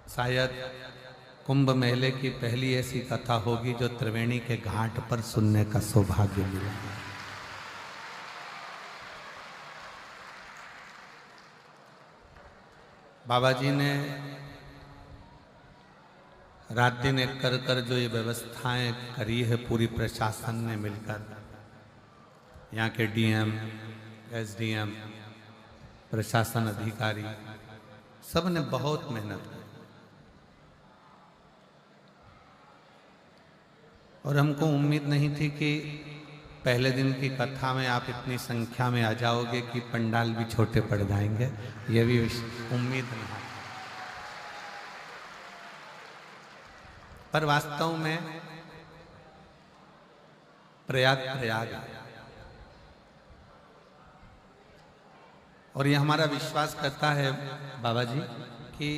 शायद कुंभ मेले की पहली ऐसी कथा होगी जो त्रिवेणी के घाट पर सुनने का सौभाग्य मिला। बाबा जी ने रात दिन एक कर जो ये व्यवस्थाएं करी है पूरी प्रशासन ने मिलकर, यहाँ के डीएम, एसडीएम, प्रशासन अधिकारी सब ने बहुत मेहनत की और हमको उम्मीद नहीं थी कि पहले दिन की कथा में आप इतनी संख्या में आ जाओगे कि पंडाल भी छोटे पड़ जाएंगे, ये भी उम्मीद नहीं। पर वास्तव में प्रयाग और ये हमारा विश्वास करता है बाबा जी कि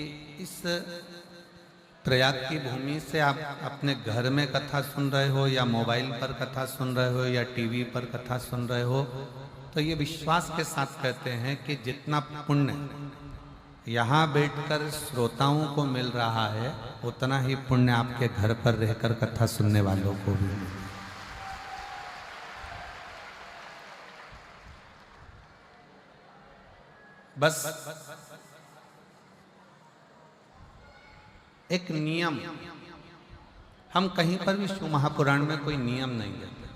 इस प्रयाग की भूमि से आप अपने घर में कथा सुन रहे हो या मोबाइल पर कथा सुन रहे हो या टीवी पर कथा सुन रहे हो, तो ये विश्वास के साथ कहते हैं कि जितना पुण्य यहाँ बैठकर श्रोताओं को मिल रहा है उतना ही पुण्य आपके घर पर रहकर कथा सुनने वालों को भी मिले। बस एक नियम, हम कहीं पर भी शिव महापुराण में कोई नियम नहीं देते,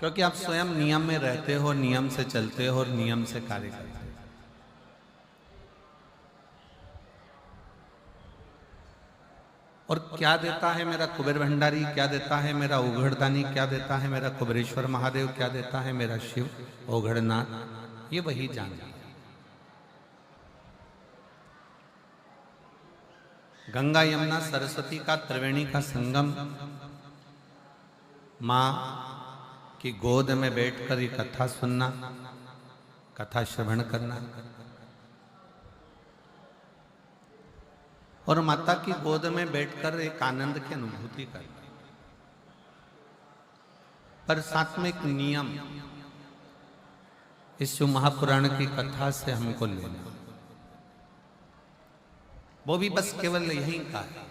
क्योंकि आप स्वयं नियम में रहते हो, नियम से चलते हो और नियम से कार्य करते हो। और क्या देता है मेरा कुबेर भंडारी, क्या देता है मेरा उघड़दानी, क्या देता है मेरा कुबेरेश्वर महादेव, क्या देता है मेरा शिव ओघड़नाथ, ये वही जानता है। गंगा यमुना सरस्वती का त्रिवेणी का संगम, माँ की गोद में बैठकर ये कथा सुनना, कथा श्रवण करना और माता की गोद में बैठकर एक आनंद की अनुभूति करना। पर साथ में एक नियम इस शिव महापुराण की कथा से हमको लेना, वो भी बस केवल यही का है।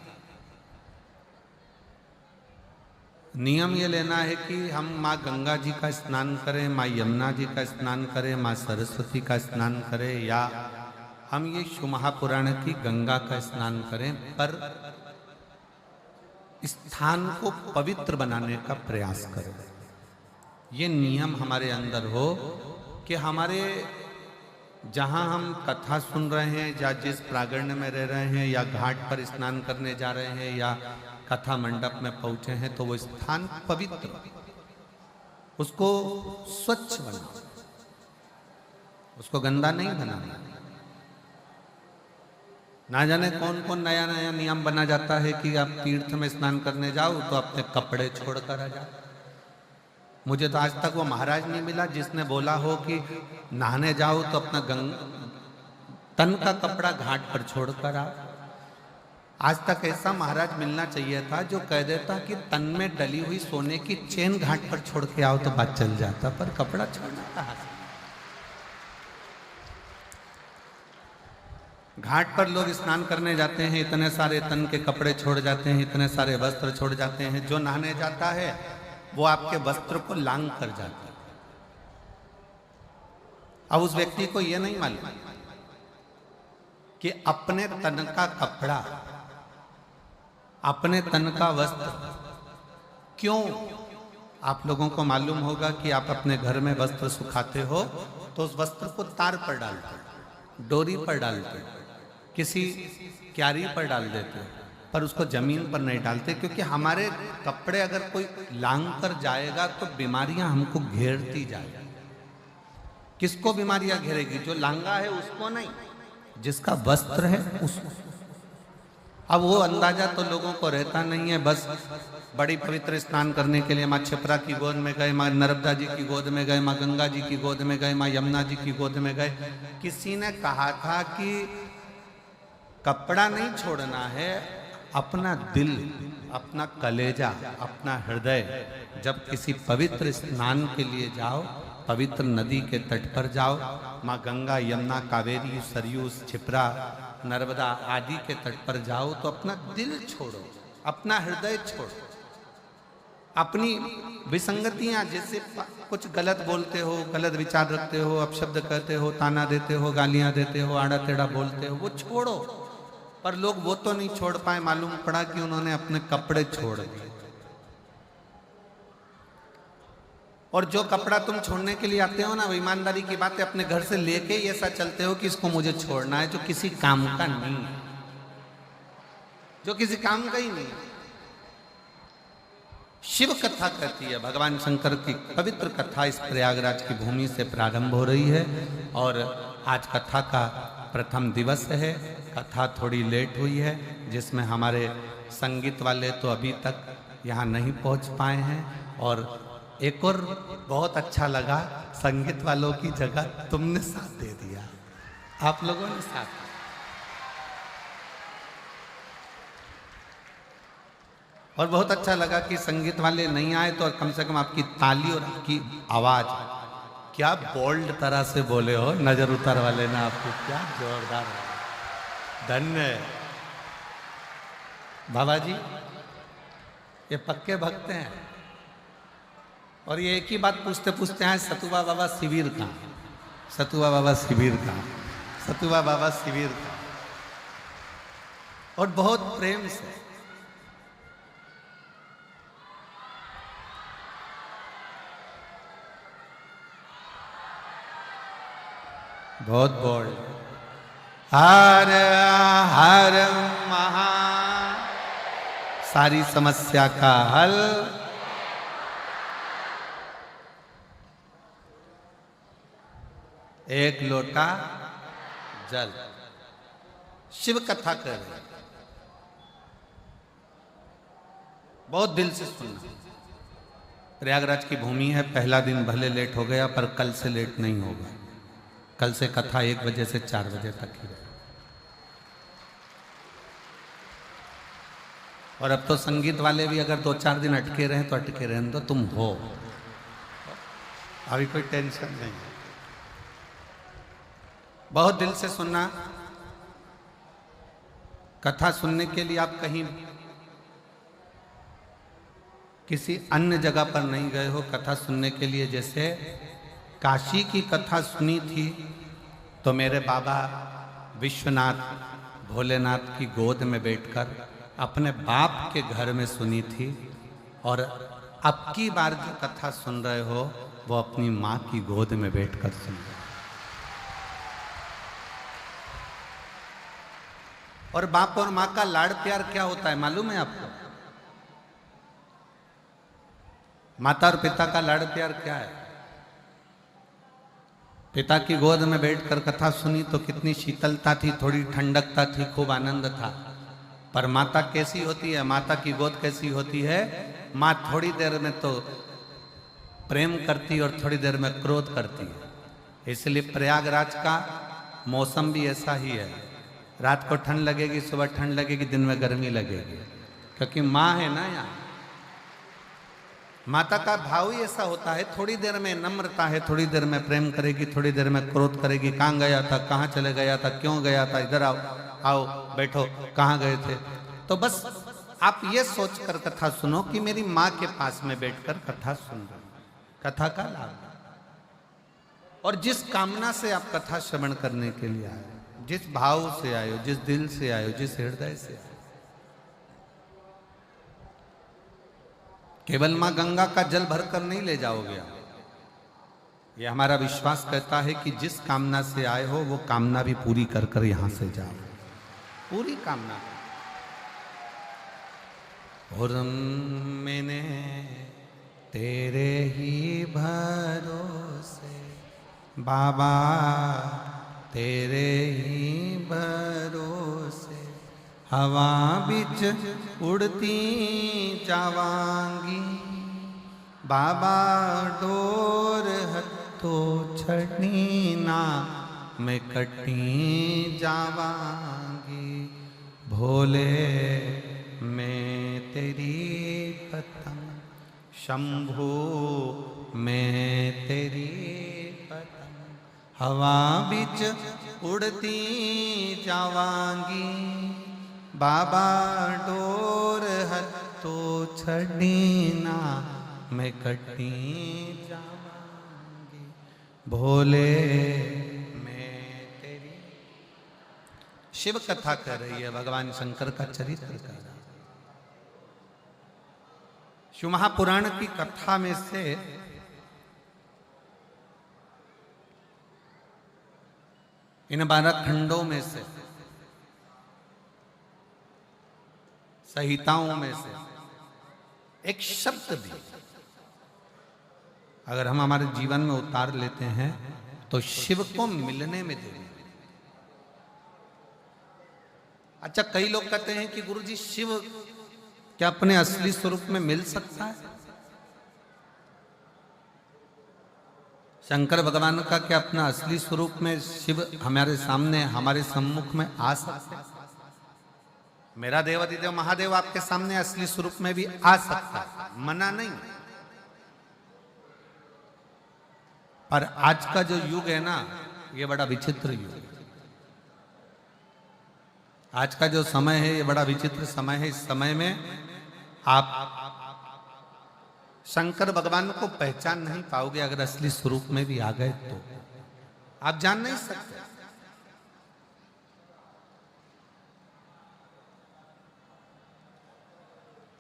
नियम ये लेना है कि हम माँ गंगा जी का स्नान करें, माँ यमुना जी का स्नान करें, माँ सरस्वती का स्नान करें, या हम ये शिव महापुराण की गंगा का स्नान करें, पर स्थान को पवित्र बनाने का प्रयास करें। ये नियम हमारे अंदर हो कि हमारे जहाँ हम कथा सुन रहे हैं या जिस प्रांगण में रह रहे हैं या घाट पर स्नान करने जा रहे हैं या कथा मंडप में पहुंचे हैं, तो वो स्थान पवित्र, उसको स्वच्छ बनाओ, उसको गंदा नहीं बनाना। ना जाने कौन कौन नया नया नियम बना जाता है कि आप तीर्थ में स्नान करने जाओ तो अपने कपड़े छोड़कर आ जाओ। मुझे तो आज तक वो महाराज नहीं मिला जिसने बोला हो कि नहाने जाओ तो अपना तन का कपड़ा घाट पर छोड़कर आओ। आज तक ऐसा महाराज मिलना चाहिए था जो कह देता कि तन में डली हुई सोने की चेन घाट पर छोड़ के आओ तो बात चल जाता, पर कपड़ा छोड़ना कहाँ से। घाट पर लोग स्नान करने जाते हैं, इतने सारे तन के कपड़े छोड़ जाते हैं, इतने सारे वस्त्र छोड़ जाते हैं। जो नहाने जाता है वो आपके वस्त्र को लांग कर जाता है। अब उस व्यक्ति को यह नहीं मालूम कि अपने तन का कपड़ा, अपने तन का वस्त्र क्यों। आप लोगों को मालूम होगा कि आप अपने घर में वस्त्र सुखाते हो तो उस वस्त्र को तार पर डालते हो, डोरी पर डालते हो, किसी क्यारी पर डाल देते हो, पर उसको जमीन पर नहीं डालते, क्योंकि हमारे कपड़े अगर कोई लांग कर जाएगा तो बीमारियां हमको घेरती जाएगी। किसको बीमारियां घेरेगी? जो लांगा है उसको नहीं, जिसका वस्त्र है उसको। अब वो अंदाजा तो लोगों को रहता नहीं है। बस बड़ी पवित्र स्नान करने के लिए माँ क्षिप्रा की गोद में गए, माँ नर्मदा जी की गोद में गए, माँ गंगा जी की गोद में गए, माँ यमुना जी की गोद में गए। किसी ने कहा था कि कपड़ा नहीं छोड़ना है, अपना दिल, अपना कलेजा, अपना हृदय जब किसी पवित्र स्नान के लिए जाओ पवित्र नदी के तट पर जाओ, माँ गंगा, यमुना, कावेरी, सरयू, क्षिप्रा, नर्मदा आदि के तट पर जाओ तो अपना दिल छोड़ो, अपना हृदय छोड़ो, अपनी विसंगतियां, जैसे कुछ गलत बोलते हो, गलत विचार रखते हो, अपशब्द कहते हो, ताना देते हो, गालियां देते हो, आड़ा टेढ़ा बोलते हो, वो छोड़ो। पर लोग वो तो नहीं छोड़ पाए, मालूम पड़ा कि उन्होंने अपने कपड़े छोड़ दिए। और जो कपड़ा तुम छोड़ने के लिए आते हो ना, वो ईमानदारी की बात है, अपने घर से लेके ही ऐसा चलते हो कि इसको मुझे छोड़ना है, जो किसी काम का नहीं है, जो किसी काम का ही नहीं। शिव कथा कहती है, भगवान शंकर की पवित्र कथा इस प्रयागराज की भूमि से प्रारंभ हो रही है और आज कथा का प्रथम दिवस है। कथा थोड़ी लेट हुई है, जिसमें हमारे संगीत वाले तो अभी तक यहाँ नहीं पहुँच पाए हैं। और एक और बहुत अच्छा लगा, संगीत वालों की जगह तुमने साथ दे दिया, आप लोगों ने साथ। और बहुत अच्छा लगा कि संगीत वाले नहीं आए तो कम से कम आपकी ताली और आपकी आवाज, क्या बोल्ड तरह से बोले हो, नजर उतार वाले ना आपको, क्या जोरदार है। धन्य बाबा जी, ये पक्के भक्त हैं। और ये एक ही बात पूछते पूछते हैं, सतुबा बाबा शिविर कहाँ, सतुबा बाबा शिविर कहाँ, सतुबा बाबा शिविर कहाँ। और बहुत प्रेम से, बहुत बोल, हर हर महा, सारी समस्या का हल। एक लोटा जल। शिव कथा कर रहे, बहुत दिल से सुनना। प्रयागराज की भूमि है, पहला दिन भले लेट हो गया पर कल से लेट नहीं होगा। कल से कथा 1 बजे से 4 बजे तक ही रहे। और अब तो संगीत वाले भी अगर 2-4 दिन अटके रहे तो अटके रहे, तो तुम हो, अभी कोई टेंशन नहीं। बहुत दिल से सुनना। कथा सुनने के लिए आप कहीं किसी अन्य जगह पर नहीं गए हो। कथा सुनने के लिए, जैसे काशी की कथा सुनी थी तो मेरे बाबा विश्वनाथ भोलेनाथ की गोद में बैठकर अपने बाप के घर में सुनी थी, और अब की बार जो कथा सुन रहे हो वो अपनी माँ की गोद में बैठकर सुन रहे हो। और बाप और माँ का लाड़ प्यार क्या होता है मालूम है आपको? माता और पिता का लाड़ प्यार क्या है? पिता की गोद में बैठकर कथा सुनी तो कितनी शीतलता थी, थोड़ी ठंडकता थी, खूब आनंद था। पर माता कैसी होती है, माता की गोद कैसी होती है? माँ थोड़ी देर में तो प्रेम करती और थोड़ी देर में क्रोध करती है। इसलिए प्रयागराज का मौसम भी ऐसा ही है, रात को ठंड लगेगी, सुबह ठंड लगेगी, दिन में गर्मी लगेगी, क्योंकि माँ है ना यहाँ। माता का भाव ही ऐसा होता है, थोड़ी देर में नम्रता है, थोड़ी देर में प्रेम करेगी, थोड़ी देर में क्रोध करेगी। कहाँ गया था, कहाँ चले गया था, क्यों गया था, इधर आओ, आओ बैठो, कहाँ गए थे। तो बस आप ये सोचकर कथा सुनो कि मेरी माँ के पास में बैठकर कथा सुन रहे हो। कथा का लाभ, और जिस कामना से आप कथा श्रवण करने के लिए आए, जिस भाव से आए हो, जिस दिल से आए हो, जिस हृदय से आए, केवल मां गंगा का जल भरकर नहीं ले जाओगे आप। ये हमारा विश्वास कहता है कि जिस कामना से आए हो वो कामना भी पूरी कर कर यहां से जाओ, पूरी कामना। और मैंने तेरे ही भरोसे बाबा, तेरे ही भरोसे हवा बिच उड़ती जावांगी। बाबा डोर हथो छड़नी ना मैं कटी जावांगी। भोले मैं तेरी पतंग, शंभू मैं तेरी हवा बिच उड़ती जावांगी, बाबा डोर हथो छड़ी ना, मैं कटी जावांगी, भोले मैं तेरी। शिव कथा कर रही है, भगवान शंकर का चरित्र कर रहा है। शिव महापुराण की कथा में से इन 12 खंडों में से, संहिताओं में से एक शब्द भी अगर हम हमारे जीवन में उतार लेते हैं तो शिव को मिलने में देरी। अच्छा, कई लोग कहते हैं कि गुरुजी शिव क्या अपने असली स्वरूप में मिल सकता है? शंकर भगवान का क्या अपना असली स्वरूप में शिव हमारे सामने, हमारे सम्मुख में आ सकते हैं? मेरा देवाधिदेव महादेव आपके सामने असली स्वरूप में भी आ सकता है, मना नहीं। पर आज का जो युग है ना, ये बड़ा विचित्र युग है। आज का जो समय है ये बड़ा विचित्र समय है। इस समय में आप शंकर भगवान को पहचान नहीं पाओगे। अगर असली स्वरूप में भी आ गए तो आप जान नहीं सकते।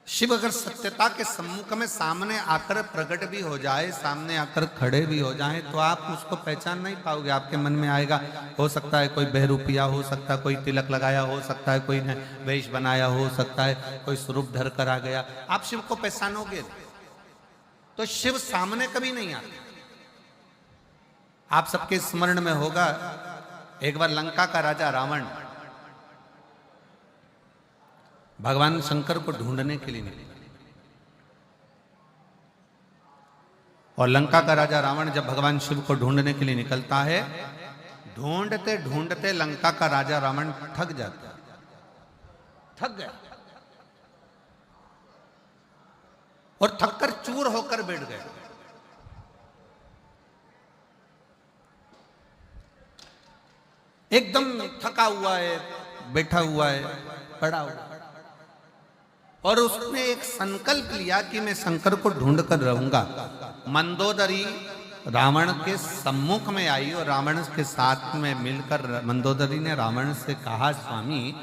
शिव अगर सत्यता के सम्मुख में सामने आकर प्रकट भी हो जाए, सामने आकर खड़े भी हो जाए, तो आप उसको पहचान नहीं पाओगे। आपके मन में आएगा, हो सकता है कोई बहरूपिया, हो सकता है कोई तिलक लगाया, हो सकता है कोई ने वेश बनाया, हो सकता है कोई स्वरूप धर कर आ गया। आप शिव को पहचानोगे तो शिव सामने कभी नहीं आते। आप सबके स्मरण में होगा, एक बार लंका का राजा रावण भगवान शंकर को ढूंढने के लिए निकला। और लंका का राजा रावण जब भगवान शिव को ढूंढने के लिए निकलता है, ढूंढते ढूंढते लंका का राजा रावण थक जाता, थक गया और थककर चूर होकर बैठ गया। एकदम थका हुआ है, बैठा हुआ है, पड़ा हुआ, और उसने एक संकल्प लिया कि मैं शंकर को ढूंढ कर रहूंगा। मंदोदरी रावण के सम्मुख में आई और रावण के साथ में मिलकर मंदोदरी ने रावण से कहा, स्वामी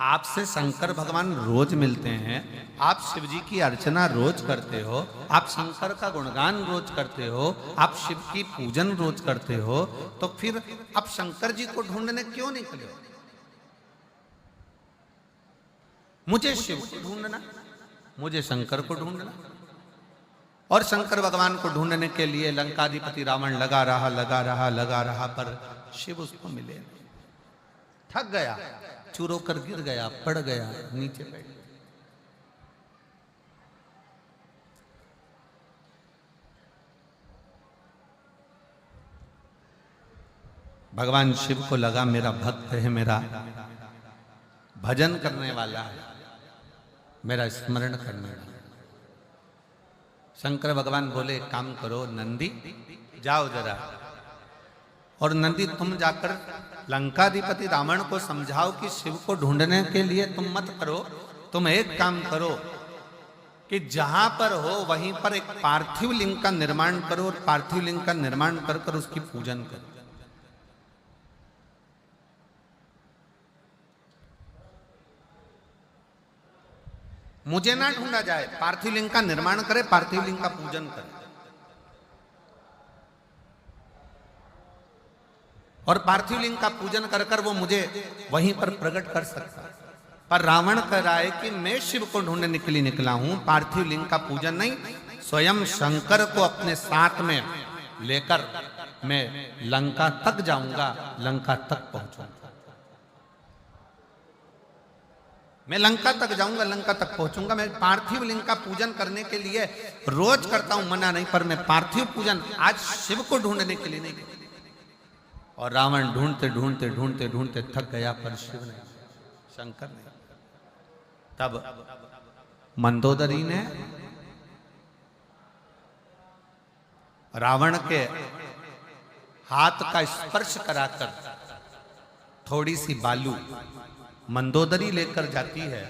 आपसे शंकर भगवान रोज मिलते हैं, आप शिव जी की अर्चना रोज करते हो, आप शंकर का गुणगान रोज करते हो, आप शिव की पूजन रोज करते हो, तो फिर आप शंकर जी को ढूंढने क्यों निकले? मुझे शिव को ढूंढना, मुझे शंकर को ढूंढना। और शंकर भगवान को ढूंढने के लिए लंकाधिपति रावण लगा रहा, पर शिव उसको मिले नहीं। थक गया, चूर होकर गिर गया, पड़ गया, नीचे बैठ गया। भगवान शिव को लगा मेरा भक्त है, मेरा भजन करने वाला है, मेरा स्मरण करने वाला। शंकर भगवान बोले, काम करो नंदी, जाओ जरा, और नंदी तुम जाकर लंकाधिपति रावण को समझाओ कि शिव को ढूंढने के लिए तुम मत करो, तुम एक काम करो कि जहां पर हो वहीं पर एक पार्थिव लिंग का निर्माण करो, और पार्थिव लिंग का निर्माण कर कर उसकी पूजन करो। मुझे ना ढूंढा जाए, पार्थिव लिंग का निर्माण करे, पार्थिव लिंग का पूजन करे, और पार्थिव लिंग का पूजन कर कर वो मुझे वहीं पर प्रकट कर सकता। पर रावण कह रहा है कि मैं शिव को ढूंढने के लिए निकला हूं, पार्थिव लिंग का पूजन नहीं, स्वयं शंकर को अपने साथ में लेकर मैं लंका तक जाऊंगा, लंका तक पहुंचूंगा। मैं लंका तक जाऊंगा, लंका तक पहुंचूंगा। मैं पार्थिव लिंग का पूजन करने के लिए रोज करता हूं, मना नहीं, पर मैं पार्थिव पूजन आज शिव को ढूंढने के लिए नहीं करता। और रावण ढूंढते ढूंढते ढूंढते ढूंढते थक गया, पर शिव नहीं, शंकर नहीं। तब मंदोदरी ने रावण के हाथ का स्पर्श कराकर थोड़ी सी बालू मंदोदरी लेकर जाती है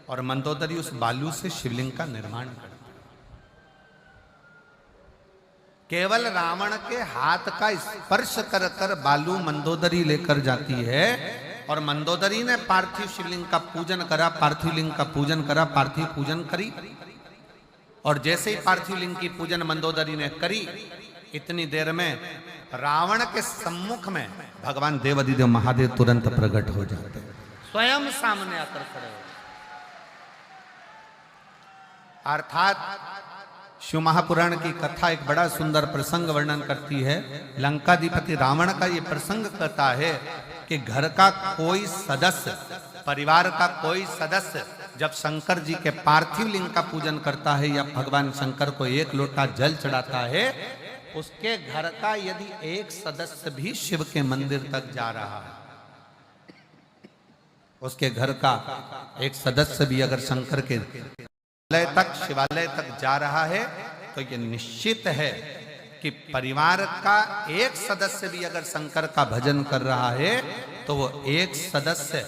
और मंदोदरी उस बालू से शिवलिंग का निर्माण करती है। केवल रावण के हाथ का स्पर्श कर कर बालू मंदोदरी लेकर जाती है और मंदोदरी ने पार्थिव शिवलिंग का पूजन करा, पार्थिव लिंग का पूजन करा, पार्थिव पूजन करी। और जैसे ही पार्थिव लिंग की पूजन मंदोदरी ने करी, इतनी देर में रावण के सम्मुख में भगवान देवाधिदेव महादेव तुरंत प्रकट हो जाते, स्वयं सामने आकर खड़े हो। अर्थात शिव महापुराण की कथा एक बड़ा सुंदर प्रसंग वर्णन करती है। लंकाधिपति रावण का ये प्रसंग कहता है कि घर का कोई सदस्य, परिवार का कोई सदस्य जब शंकर जी के पार्थिव लिंग का पूजन करता है या भगवान शंकर को एक लोटा जल चढ़ाता है, उसके घर का यदि एक सदस्य भी शिव के मंदिर तक जा रहा है, उसके घर का एक सदस्य भी अगर शंकर के शिवालय तक जा रहा है, तो यह निश्चित है कि परिवार का एक सदस्य भी अगर शंकर का भजन कर रहा है तो वो एक सदस्य,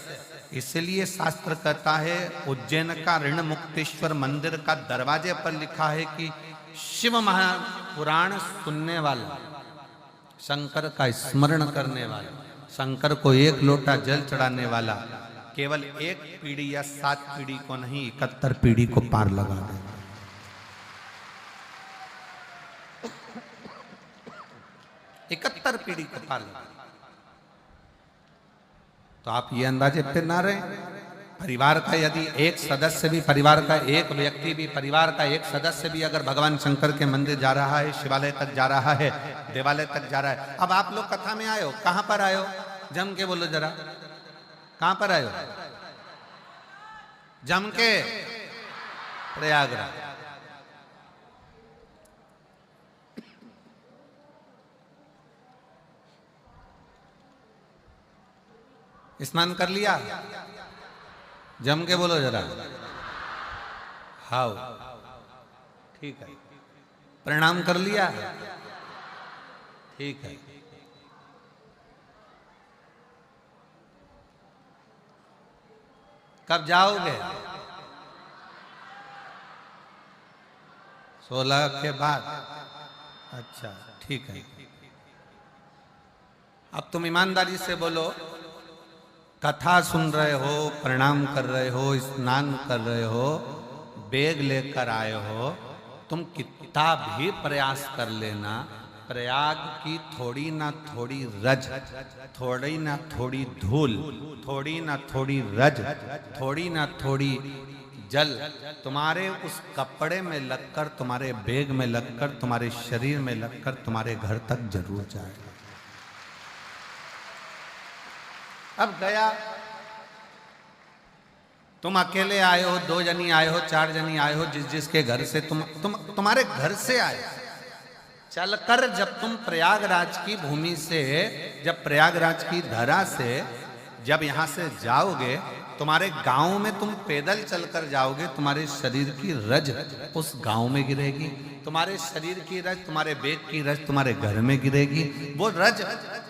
इसलिए शास्त्र कहता है उज्जैन का ऋण मुक्तेश्वर मंदिर का दरवाजे पर लिखा है कि शिव महापुराण सुनने वाला, शंकर का स्मरण करने वाला, शंकर को एक लोटा जल चढ़ाने वाला केवल एक पीढ़ी या 7 पीढ़ी को नहीं, 71 पीढ़ी को पार लगा दे। 71 पीढ़ी को पार लगा। तो आप ये अंदाजे पे ना रहे, परिवार का यदि एक सदस्य भी, परिवार का एक व्यक्ति भी, परिवार का एक सदस्य भी अगर भगवान शंकर के मंदिर जा रहा है, शिवालय तक जा रहा है, देवालय तक जा रहा है। अब आप लोग कथा में आए हो, कहां पर आए हो? जम के बोलो जरा, कहां पर आए हो? जम के प्रयागराज। स्नान कर लिया? जम के बोलो जरा। हाउ, ठीक है। प्रणाम कर लिया? ठीक है। कब जाओगे? 16 के बाद। अच्छा, ठीक है। अब तुम ईमानदारी से बोलो, कथा सुन रहे हो, प्रणाम कर रहे हो, स्नान कर रहे हो, बैग लेकर आए हो, तुम कितना भी प्रयास कर लेना, प्रयाग की थोड़ी ना थोड़ी रज, थोड़ी ना थोड़ी धूल, थोड़ी ना थोड़ी रज, थोड़ी ना थोड़ी जल तुम्हारे उस कपड़े में लगकर, तुम्हारे बैग में लगकर, तुम्हारे शरीर में लगकर तुम्हारे घर तक जरूर जाएगा। अब गया, तुम अकेले आए हो, 2 जनी आए हो, 4 जनी आए हो, जिस जिसके घर से तुम्हारे घर से आए, चलकर जब तुम प्रयागराज की भूमि से, जब प्रयागराज की धरा से जब यहां से जाओगे, तुम्हारे गांव में तुम पैदल चलकर जाओगे, तुम्हारे शरीर की रज उस गांव में गिरेगी, तुम्हारे शरीर की रज, तुम्हारे बैग की रज तुम्हारे घर में गिरेगी। वो रज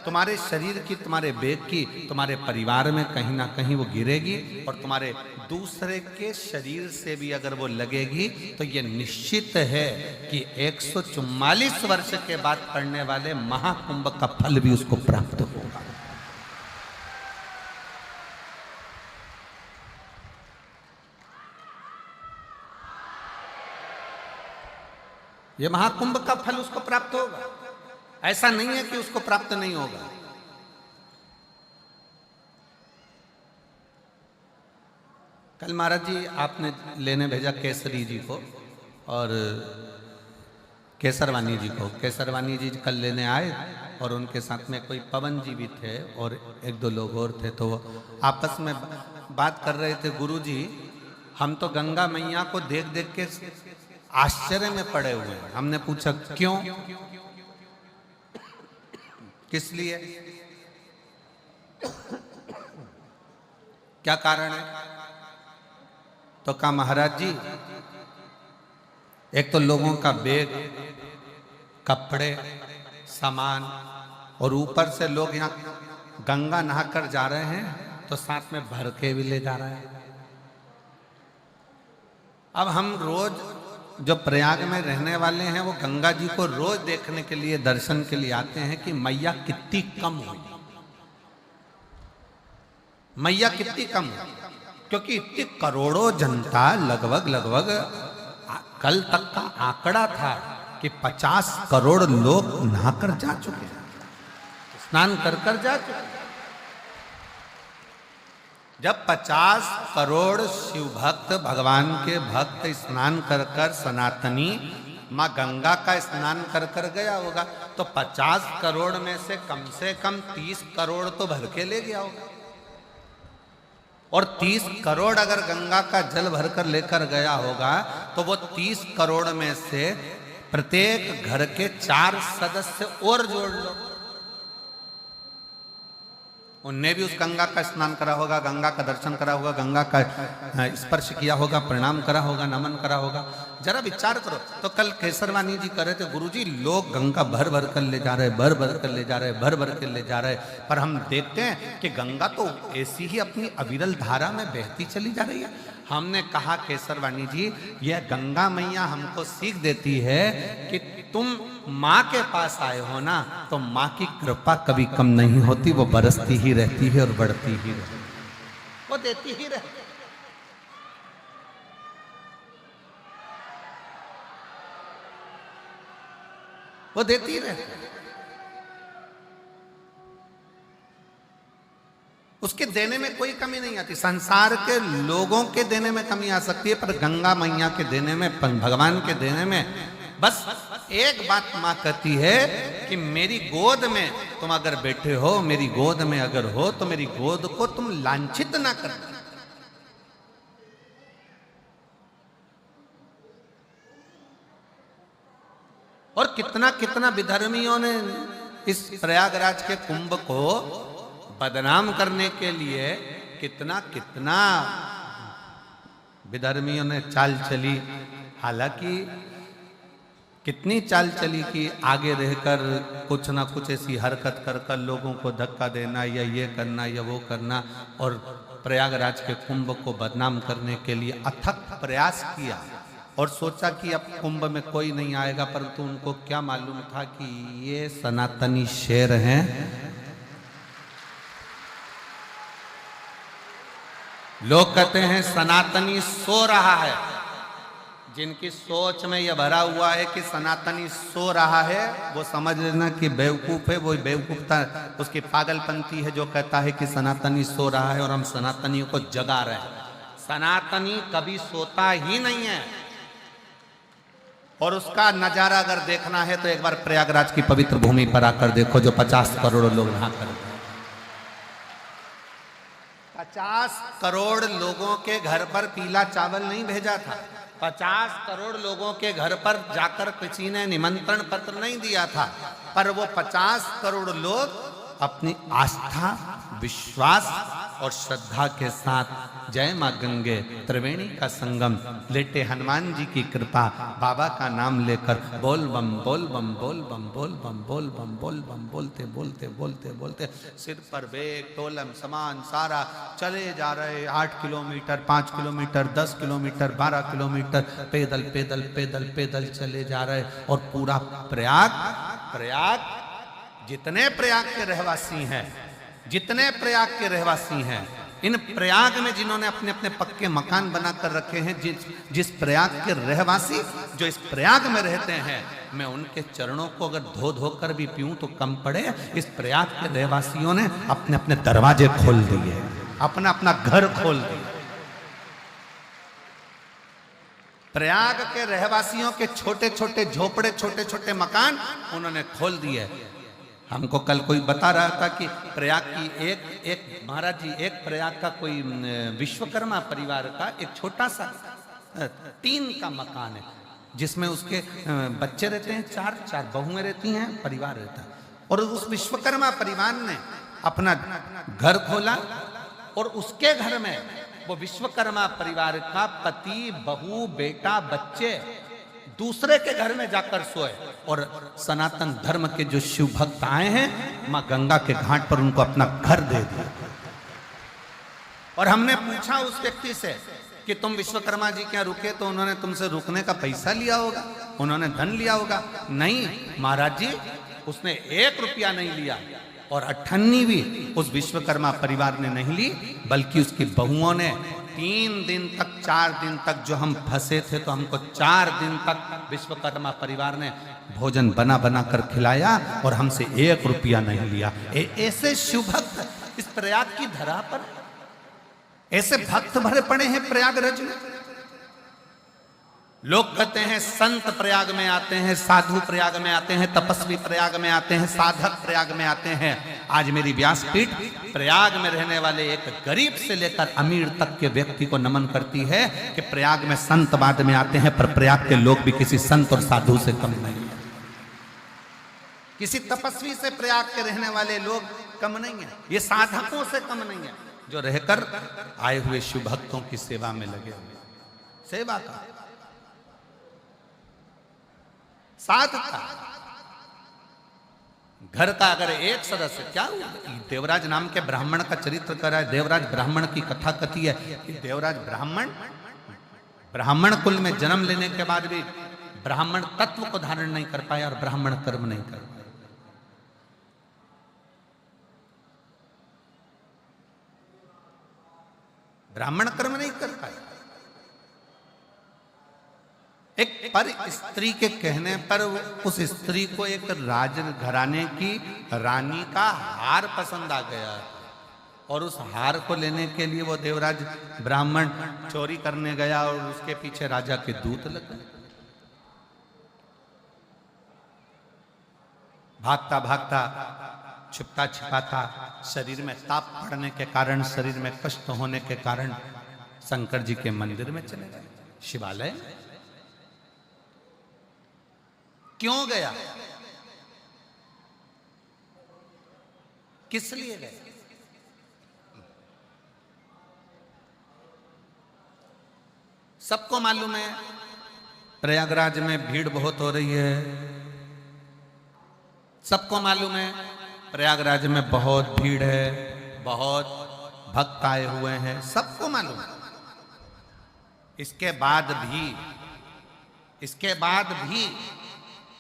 तुम्हारे शरीर की, तुम्हारे बैग की, तुम्हारे परिवार में कहीं ना कहीं वो गिरेगी, और तुम्हारे दूसरे के शरीर से भी अगर वो लगेगी तो ये निश्चित है कि 144 वर्ष के बाद पड़ने वाले महाकुंभ का फल भी उसको प्राप्त होगा। ये महाकुंभ का फल उसको प्राप्त होगा, ऐसा नहीं है कि उसको प्राप्त नहीं होगा। कल महाराज जी आपने लेने भेजा केसरी जी को और केसरवानी जी को। केसरवानी जी कल लेने आए और उनके साथ में कोई पवन जी भी थे और 1-2 लोग और थे। तो वो आपस में बात कर रहे थे, गुरु जी हम तो गंगा मैया को देख देख के आश्चर्य में पड़े हुए हैं। हमने पूछा क्यों, किस लिए, क्या कारण है? तो कहा महाराज जी, एक तो लोगों का बैग, कपड़े, सामान और ऊपर से लोग यहाँ गंगा नहाकर जा रहे हैं तो साथ में भर के भी ले जा रहे हैं। अब हम रोज जो प्रयाग में रहने वाले हैं वो गंगा जी को रोज देखने के लिए, दर्शन के लिए आते हैं कि मैया कितनी कम हुई, मैया कितनी कम हुई, क्योंकि इतनी करोड़ों जनता लगभग कल तक का आंकड़ा था कि 50 करोड़ लोग नहाकर जा चुके हैं, स्नान कर जा चुके हैं। जब 50 करोड़ शिव भक्त, भगवान के भक्त स्नान कर सनातनी माँ गंगा का स्नान कर गया होगा, तो 50 करोड़ में से कम 30 करोड़ तो भर के ले गया होगा। और 30 करोड़ अगर गंगा का जल भरकर लेकर गया होगा तो वो 30 करोड़ में से प्रत्येक घर के 4 सदस्य और जोड़ लो, उनने भी उस गंगा का स्नान करा होगा, गंगा का दर्शन करा होगा, गंगा का स्पर्श किया होगा, प्रणाम करा होगा, नमन करा होगा। जरा विचार करो। तो कल केसरवानी जी कह रहे थे, गुरुजी लोग गंगा भर भर कर ले जा रहे, भर भर कर ले जा रहे, भर भर कर ले जा रहे, पर हम देखते हैं कि गंगा तो ऐसी ही अपनी अविरल धारा में बहती चली जा रही है। हमने कहा केसरवानी जी, यह गंगा मैया हमको सीख देती है कि तुम माँ के पास आए हो ना, तो माँ की कृपा कभी कम नहीं होती, वो बरसती ही रहती है और बढ़ती ही रहती है, वो देती ही रहती है। वो देती ही रहती है, उसके देने में कोई कमी नहीं आती। संसार के लोगों के देने में कमी आ सकती है, पर गंगा मैया के देने में, भगवान के देने में बस एक बात माँ कहती है कि मेरी गोद में तुम अगर बैठे हो, मेरी गोद में अगर हो, तो मेरी गोद को तुम लांछित ना करना। और कितना कितना विधर्मियों ने इस प्रयागराज के कुंभ को बदनाम करने के लिए कितना कितना विधर्मियों ने चाल चली। हालांकि कितनी चाल चली कि आगे रहकर कुछ ना कुछ ऐसी हरकत कर लोगों को धक्का देना या ये करना या वो करना, और प्रयागराज के कुंभ को बदनाम करने के लिए अथक प्रयास किया और सोचा कि अब कुंभ में कोई नहीं आएगा, परंतु उनको क्या मालूम था कि ये सनातनी शेर हैं। लोग कहते हैं सनातनी सो रहा है, जिनकी सोच में यह भरा हुआ है कि सनातनी सो रहा है, वो समझ लेना कि बेवकूफ है। वो बेवकूफता उसकी पागलपंती है जो कहता है कि सनातनी सो रहा है और हम सनातनियों को जगा रहे हैं। सनातनी कभी सोता ही नहीं है, और उसका नजारा अगर देखना है तो एक बार प्रयागराज की पवित्र भूमि पर आकर देखो, जो 50 करोड़ लोग नहा कर, 50 करोड़ लोगों के घर पर पीला चावल नहीं भेजा था, 50 करोड़ लोगों के घर पर जाकर किसी ने निमंत्रण पत्र नहीं दिया था, पर वो 50 करोड़ लोग अपनी आस्था, विश्वास और श्रद्धा के साथ जय मां गंगे त्रिवेणी का संगम, लेटे हनुमान जी की कृपा, बाबा का नाम लेकर बोल बम बोल बम बोल बम बोल बम बोल बम बोल बम बोलते बोलते बोलते बोलते सिर पर बेग तोलम सामान सारा चले जा रहे। 8 किलोमीटर, 5 किलोमीटर, 10 किलोमीटर, 12 किलोमीटर पैदल पैदल पैदल पैदल चले जा रहे। और पूरा प्रयाग जितने प्रयाग के रहवासी हैं, जितने प्रयाग के रहवासी हैं, इन प्रयाग में जिन्होंने अपने अपने पक्के मकान बनाकर रखे हैं, जिस प्रयाग के रहवासी जो इस प्रयाग में रहते हैं, मैं उनके चरणों को अगर धो धो कर भी पीऊं तो कम पड़े। इस प्रयाग के रहवासियों ने अपने अपने दरवाजे खोल दिए, अपना अपना घर खोल दिया। प्रयाग के रहवासियों के छोटे छोटे झोपड़े, छोटे छोटे मकान उन्होंने खोल दिए। हमको कल कोई बता रहा था कि प्रयाग की एक महाराज जी, एक प्रयाग का कोई विश्वकर्मा परिवार का एक छोटा सा टीन का मकान है, जिसमें उसके बच्चे रहते हैं, 4 बहुएं रहती हैं, परिवार रहता है। और उस विश्वकर्मा परिवार ने अपना घर खोला और उसके घर में वो विश्वकर्मा परिवार का पति, बहू, बेटा, बच्चे दूसरे के घर में जाकर सोए। और सनातन धर्म के जो शिव भक्त आए हैं मां गंगा के घाट पर उनको अपना घर दे दिया। और हमने पूछा उस व्यक्ति से कि तुम विश्वकर्मा जी क्या रुके, तो उन्होंने तुमसे रुकने का पैसा लिया होगा, उन्होंने धन लिया होगा। नहीं महाराज जी, उसने 1 रुपया नहीं लिया और अठन्नी भी उस विश्वकर्मा परिवार ने नहीं ली, बल्कि उसकी बहुओं ने 3 दिन तक 4 दिन तक, जो हम फंसे थे तो हमको 4 दिन तक विश्वकर्मा परिवार ने भोजन बना बना कर खिलाया और हमसे 1 रुपया नहीं लिया। ऐसे शिव भक्त इस प्रयाग की धरा पर, ऐसे भक्त भरे पड़े हैं प्रयागराज में। लोग कहते हैं संत प्रयाग में आते हैं, साधु प्रयाग में आते हैं, तपस्वी प्रयाग में आते हैं, साधक प्रयाग में आते हैं। आज मेरी व्यासपीठ प्रयाग में रहने वाले एक गरीब से लेकर अमीर तक के व्यक्ति को नमन करती है कि प्रयाग में संत बाद में आते हैं, पर प्रयाग के लोग भी किसी संत और साधु से कम नहीं है। किसी तपस्वी से प्रयाग के रहने वाले लोग कम नहीं है, ये साधकों से कम नहीं है, जो रहकर आए हुए शिव भक्तों की सेवा में लगे हुए। सेवा का साधता, घर का अगर एक सदस्य, क्या हुआ, देवराज नाम के ब्राह्मण का चरित्र कर रहा है। देवराज ब्राह्मण की कथा कथी है कि देवराज ब्राह्मण कुल में जन्म लेने के बाद भी ब्राह्मण तत्व को धारण नहीं कर पाया और ब्राह्मण कर्म नहीं कर पाया। ब्राह्मण कर्म नहीं कर पाए। एक पर स्त्री के कहने पर उस स्त्री को एक राज घराने की रानी का हार पसंद आ गया और उस हार को लेने के लिए वो देवराज ब्राह्मण चोरी करने गया और उसके पीछे राजा के दूत लग गए। भागता भागता, छिपता छिपाता, शरीर में ताप पड़ने के कारण, शरीर में कष्ट होने के कारण शंकर जी के मंदिर में चले गए, शिवालय। क्यों गया, किस लिए गए? सबको मालूम है प्रयागराज में भीड़ बहुत हो रही है। सबको मालूम है प्रयागराज में बहुत भीड़ है, बहुत भक्त आए हुए हैं, सबको मालूम है। इसके बाद भी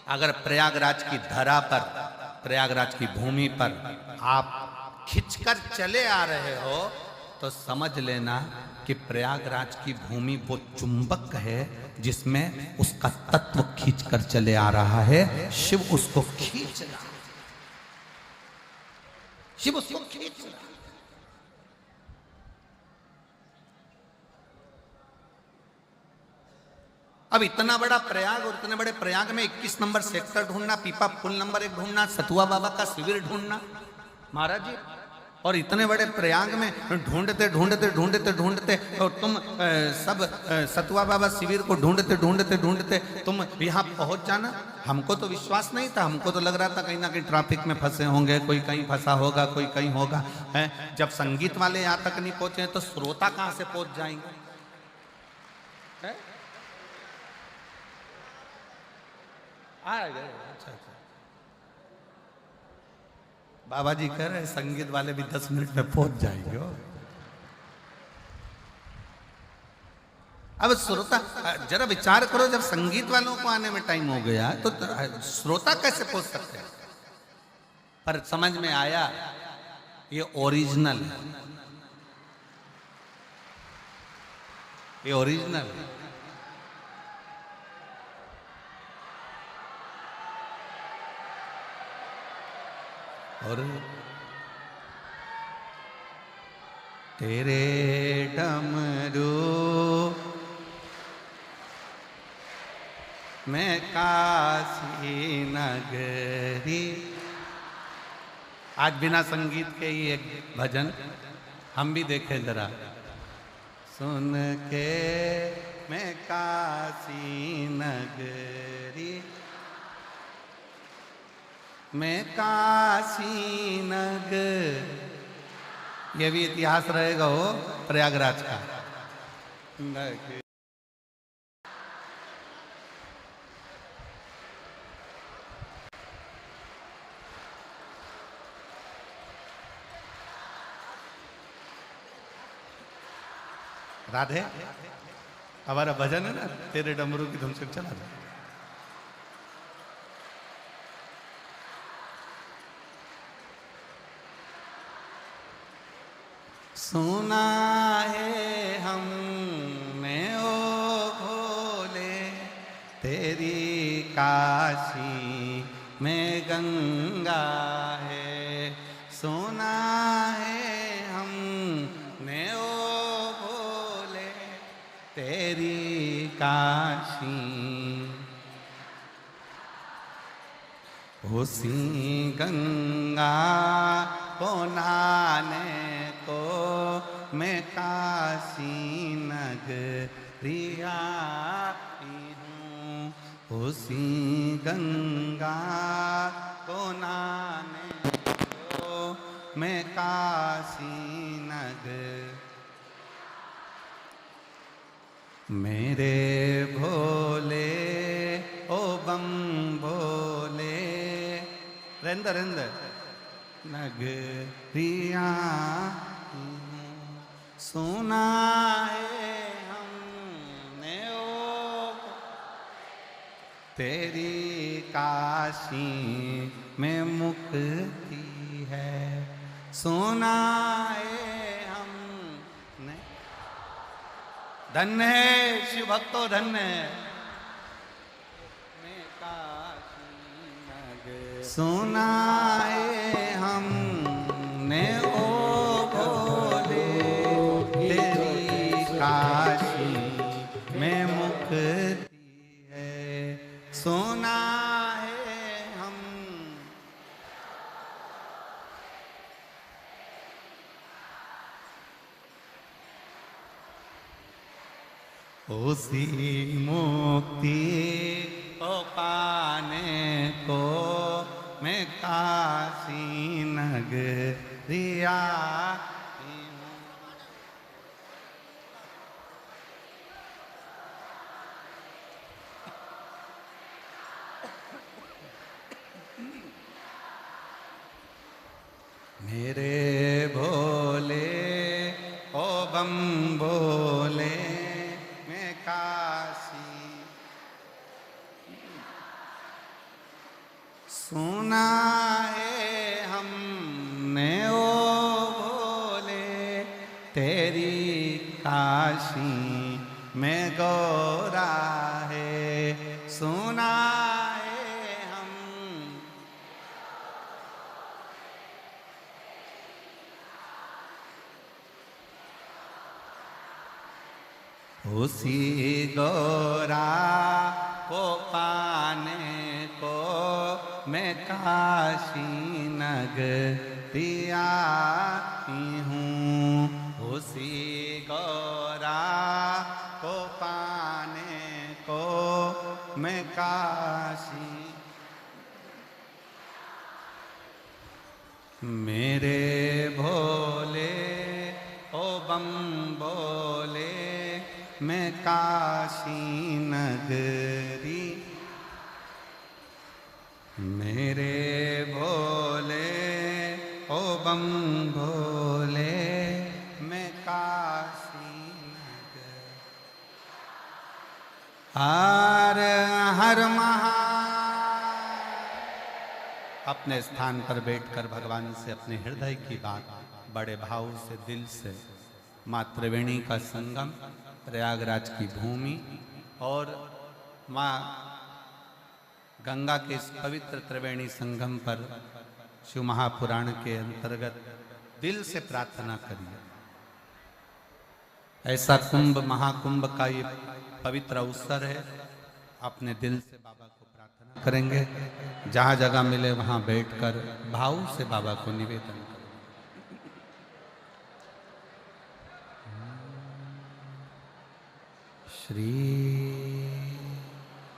अगर प्रयागराज की धरा पर, प्रयागराज की भूमि पर आप खिंचकर चले आ रहे हो तो समझ लेना कि प्रयागराज की भूमि वो चुंबक है जिसमें उसका तत्व खींचकर चले आ रहा है। शिव उसको खींच रहा है, शिव उसको खींच रहा है। अब इतना बड़ा प्रयाग और इतने बड़े प्रयाग में 21 नंबर सेक्टर ढूंढना, पीपा पुल नंबर 1 ढूंढना, सतुआ बाबा का शिविर ढूंढना महाराज जी, और इतने बड़े प्रयाग में ढूंढते ढूंढते ढूंढते ढूंढते और तुम सब सतुआ बाबा शिविर को ढूंढते ढूंढते ढूंढते तुम यहाँ पहुंच जाना। हमको तो विश्वास नहीं था, हमको तो लग रहा था कहीं ना कहीं ट्रैफिक में फंसे होंगे, कोई कहीं फंसा होगा, कोई कहीं होगा। है जब संगीत वाले यहाँ तक नहीं पहुंचे तो श्रोता कहाँ से पहुंच जाएंगे? है? आ गए। अच्छा अच्छा, बाबा जी कह रहे संगीत वाले भी 10 मिनट में पहुंच जाएंगे। अब श्रोता जरा विचार करो, जब संगीत वालों को आने में टाइम हो गया तो श्रोता कैसे पहुंच सकते हैं? पर समझ में आया ये ओरिजिनल है, ये ओरिजिनल है। और तेरे डमरू में काशी नगरी। आज बिना संगीत के ही एक भजन हम भी देखे जरा। सुन के मैं काशी नगरी, मैं काशी नगर, ये भी इतिहास रहेगा हो प्रयागराज का। राधे हमारा भजन है ना, तेरे डमरू की धुन से चला दो। सुना है हमने ओ भोले तेरी काशी में गंगा है। सुना है हमने ओ भोले तेरी काशी, उसी गंगा को नहाने को मैं काशी नगरी आई हूँ। उसी गंगा को नहाने को मैं काशी नगर। मेरे भोले ओ बम भोले रेंद रेंद नगरिया सुना है हमने ओ तेरी काशी में मुक्ति है। सुना है हमने, धन्य है शिव भक्तो धन्य है। सुना है हमने ओ भोले तेरी काशी में मुक्ति है। सुना है हम, उसी मुक्ति को पाने को मैं काशी नगरी आई हूँ। मेरे भोले ओ बम भोले मैं काशी सुना है हमने ओ भोले तेरी काशी में गौरा है। सुना है हम, उसी गौरा को पाने को मैं काशी नगरी आई हूँ। उसी गौरा को पाने को मैं काशी, मेरे भोले ओ बम भोले मैं काशी नगरी, मेरे भोले ओ बम भोले मैं काशी नगर। हर हर महा, अपने स्थान पर बैठकर भगवान से अपने हृदय की बात बड़े भाव से दिल से, माँ त्रिवेणी का संगम प्रयागराज की भूमि और माँ गंगा के इस पवित्र त्रिवेणी संगम पर शिव महापुराण के अंतर्गत दिल से प्रार्थना करिए। ऐसा कुंभ महाकुंभ का ये पवित्र अवसर है, अपने दिल से बाबा को प्रार्थना करेंगे। जहाँ जगह मिले वहाँ बैठकर भाव से बाबा को निवेदन करें। श्री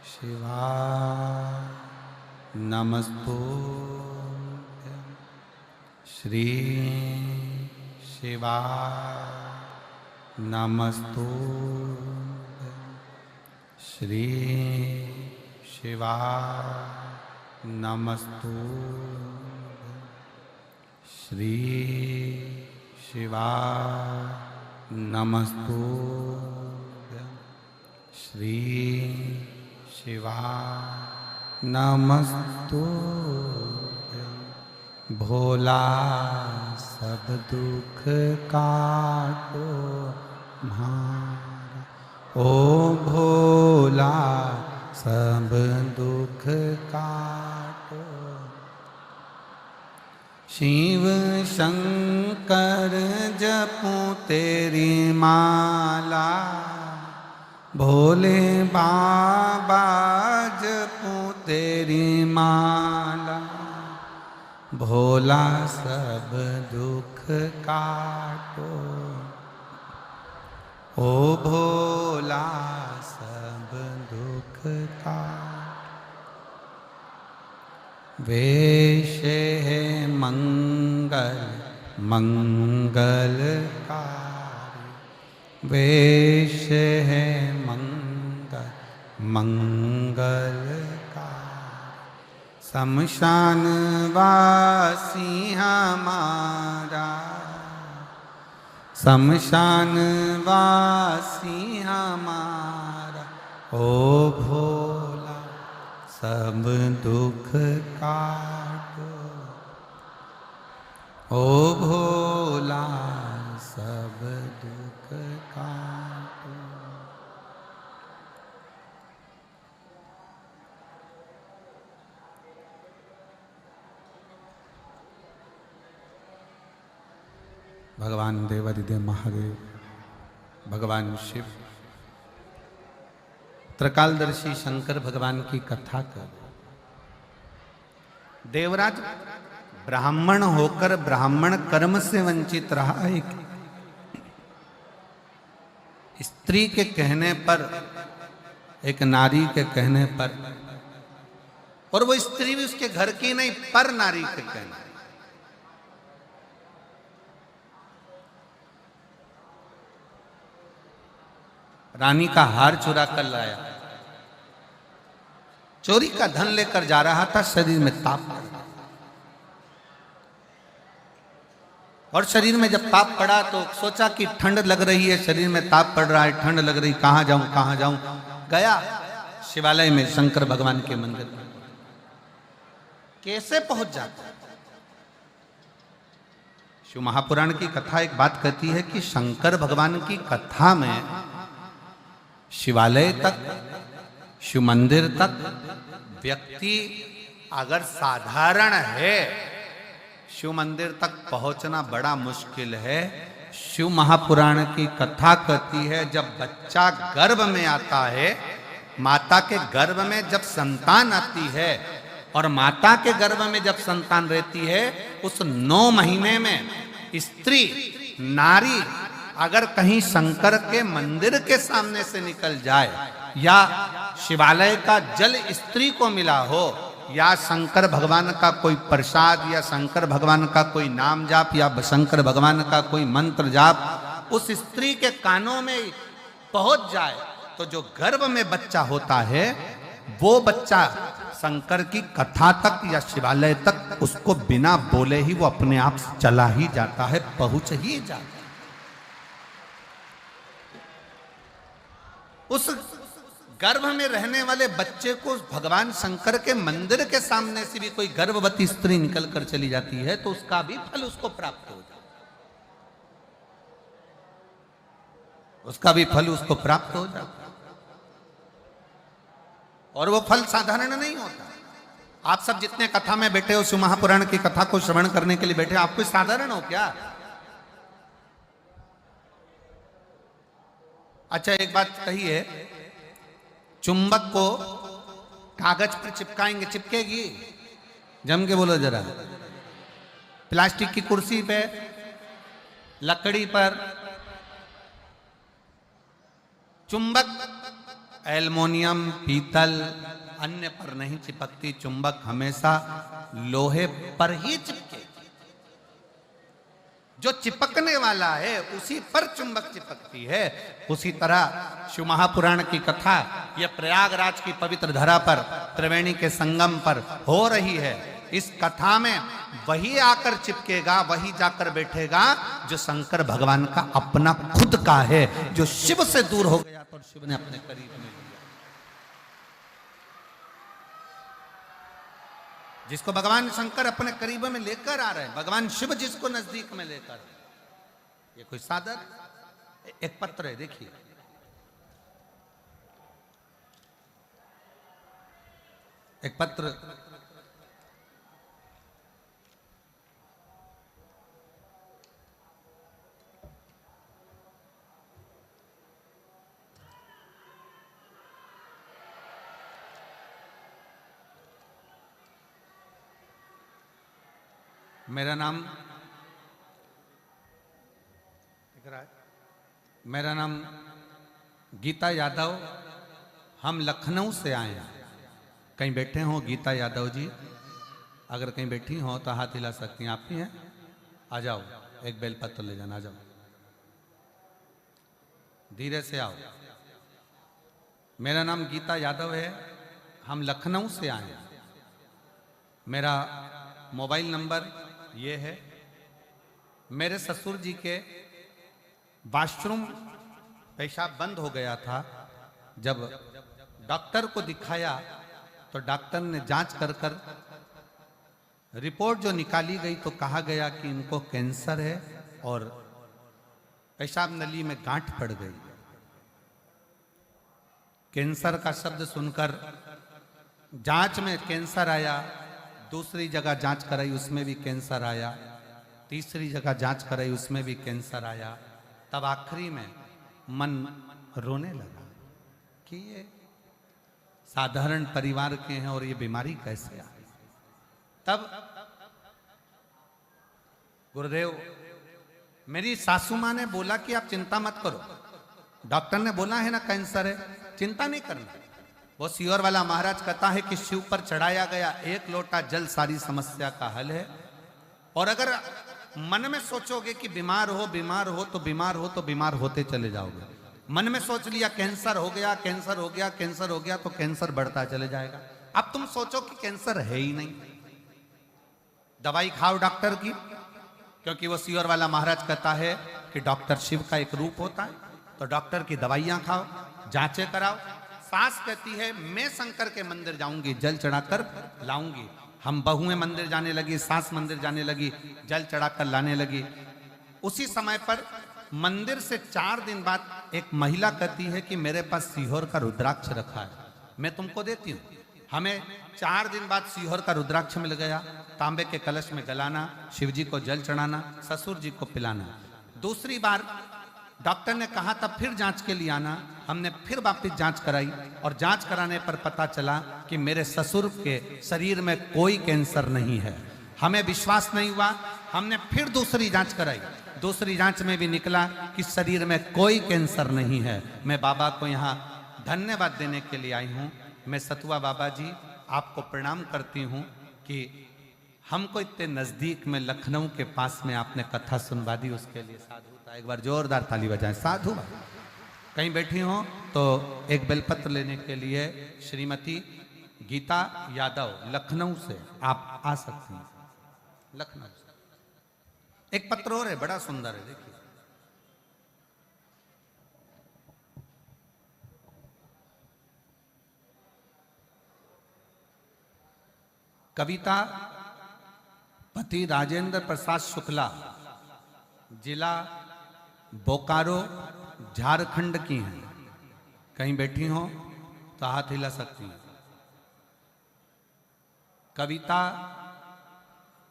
शिवा नमस्तु, श्री शिवा नमस्तु, श्री शिवा नमस्तु, श्री शिवा नमस्तुभ्यं श्री शिवा नमस्तुभ्यं भोला सब दुख काटो म्हारा। ओ भोला सब दुख काटो। शिव शंकर जपूं तेरी माला, भोले बाबा जपूं तेरी माला। भोला सब दुख काटो। ओ भोला सब दुख काटो। वेश है मंगल मंगलकारी, वेश है मंगल मंगलकारी। शमशान वासी हमारा, शमशान वासी हमारा। ओ भोला सब दुख काटो। ओ भोला सब दुख काटो। भगवान देवादिदेव महादेव, भगवान शिव, त्रिकालदर्शी शंकर भगवान की कथा कर। देवराज ब्राह्मण होकर ब्राह्मण कर्म से वंचित रहा। एक स्त्री के कहने पर, एक नारी के कहने पर, और वो स्त्री भी उसके घर की नहीं, पर नारी के कहने, रानी का हार चुरा कर लाया। चोरी का धन लेकर जा रहा था, शरीर में ताप पड़ा, और शरीर में जब ताप पड़ा तो सोचा कि ठंड लग रही है, शरीर में ताप पड़ रहा है, ठंड लग रही, कहां जाऊं कहां जाऊं। गया शिवालय में शंकर भगवान के मंदिर में। कैसे पहुंच जाता? शिव महापुराण की कथा एक बात कहती है कि शंकर भगवान की कथा में शिवालय तक, शिव मंदिर तक व्यक्ति अगर साधारण है, शिव मंदिर तक पहुंचना बड़ा मुश्किल है। शिव महापुराण की कथा कहती है जब बच्चा गर्भ में आता है, माता के गर्भ में जब संतान आती है, और माता के गर्भ में जब संतान रहती है, उस 9 महीने में स्त्री नारी अगर कहीं शंकर के मंदिर के सामने से निकल जाए, या शिवालय का जल स्त्री को मिला हो, या शंकर भगवान का कोई प्रसाद, या शंकर भगवान का कोई नाम जाप, या शंकर भगवान का कोई मंत्र जाप उस स्त्री के कानों में पहुंच जाए, तो जो गर्भ में बच्चा होता है वो बच्चा शंकर की कथा तक या शिवालय तक उसको बिना बोले ही वो अपने आप चला ही जाता है, पहुंच ही जाता है। उस गर्भ में रहने वाले बच्चे को भगवान शंकर के मंदिर के सामने से भी कोई गर्भवती स्त्री निकल कर चली जाती है तो उसका भी फल उसको प्राप्त हो जाता है, उसका भी फल उसको प्राप्त हो जाता है। और वो फल साधारण नहीं होता। आप सब जितने कथा में बैठे हो, शिव महापुराण की कथा को श्रवण करने के लिए बैठे, आप कोई साधारण हो क्या? अच्छा एक बात कही है, चुंबक को कागज पर चिपकाएंगे, चिपकेगी? जम के बोलो जरा। प्लास्टिक की कुर्सी पे, लकड़ी पर, चुंबक एल्युमिनियम, पीतल, अन्य पर नहीं चिपकती। चुंबक हमेशा लोहे पर ही चिपकेगी। जो चिपकने वाला है उसी पर चुंबक चिपकती है। उसी तरह शिव महापुराण की कथा यह प्रयागराज की पवित्र धरा पर, त्रिवेणी के संगम पर हो रही है। इस कथा में वही आकर चिपकेगा, वही जाकर बैठेगा जो शंकर भगवान का अपना खुद का है, जो शिव से दूर हो गया तो शिव ने अपने करीब में लिया। जिसको भगवान शंकर अपने करीब में लेकर आ रहे हैं, भगवान शिव जिसको नजदीक में लेकर, ये कोई साधन। एक पत्र है, देखिए, एक पत्र मेरा नाम गीता यादव, हम लखनऊ से आए हैं। कहीं बैठे हो गीता यादव जी? अगर कहीं बैठी हो तो हाथ हिला सकती हैं। आप ही हैं? आ जाओ, एक बेलपत्र ले जाना, आ जाओ, धीरे से आओ। मेरा नाम गीता यादव है, हम लखनऊ से आए हैं। मेरा मोबाइल नंबर ये है। मेरे ससुर जी के वॉशरूम पेशाब बंद हो गया था। जब डॉक्टर को दिखाया तो डॉक्टर ने जांच कर रिपोर्ट जो निकाली गई तो कहा गया कि इनको कैंसर है और पेशाब नली में गांठ पड़ गई। कैंसर का शब्द सुनकर जांच में कैंसर आया, दूसरी जगह जांच कराई उसमें भी कैंसर आया, तीसरी जगह जांच कराई उसमें भी कैंसर आया। तब आखिरी में मन रोने लगा कि ये साधारण परिवार के हैं और ये बीमारी कैसे आई। तब गुरुदेव, मेरी सासू माँ ने बोला कि आप चिंता मत करो, डॉक्टर ने बोला है ना कैंसर है, चिंता नहीं करना। वो सियोर वाला महाराज कहता है कि शिव पर चढ़ाया गया एक लोटा जल सारी समस्या का हल है। और अगर मन में सोचोगे कि बीमार हो तो बीमार होते चले जाओगे। मन में सोच लिया कैंसर हो गया, कैंसर हो गया, कैंसर हो गया, तो कैंसर बढ़ता चले जाएगा। अब तुम सोचो कि कैंसर है ही नहीं, दवाई खाओ डॉक्टर की, क्योंकि वो सियोर वाला महाराज कहता है कि डॉक्टर शिव का एक रूप होता है। तो डॉक्टर की दवाइयां खाओ, जांचें कराओ। सास कहती है मैं शंकर के मंदिर जाऊंगी, जल चढ़ाकर लाऊंगी। हम बहुएं मंदिर जाने लगी, सास मंदिर जाने लगी, जल चढ़ाकर लाने लगी। उसी समय पर मंदिर से 4 दिन बाद एक महिला कहती है कि मेरे पास सीहोर का रुद्राक्ष रखा है, मैं तुमको देती हूँ। हमें 4 दिन बाद सीहोर का रुद्राक्ष मिल गया। तांबे के कलश में गलाना, शिव जी को जल चढ़ाना, ससुर जी को पिलाना। दूसरी बार डॉक्टर ने कहा तब फिर जांच के लिए आना। हमने फिर वापस जांच कराई और जांच कराने पर पता चला कि मेरे ससुर के शरीर में कोई कैंसर नहीं है। हमें विश्वास नहीं हुआ, हमने फिर दूसरी जांच कराई। दूसरी जांच में भी निकला कि शरीर में कोई कैंसर नहीं है। मैं बाबा को यहाँ धन्यवाद देने के लिए आई हूँ। मैं सतुआ बाबा जी आपको प्रणाम करती हूँ कि हमको इतने नजदीक में लखनऊ के पास में आपने कथा सुनवा दी, उसके लिए साधु। एक बार जोरदार ताली बजाएं साधु। कहीं बैठी हो तो एक बेलपत्र लेने के लिए श्रीमती गीता यादव लखनऊ से आप आ सकती हैं। लखनऊ से एक पत्र और है, बड़ा सुंदर है, देखिए। कविता पति राजेंद्र प्रसाद शुक्ला, जिला बोकारो झारखंड की हैं। कहीं बैठी हो तो हाथ हिला सकती हैं। कविता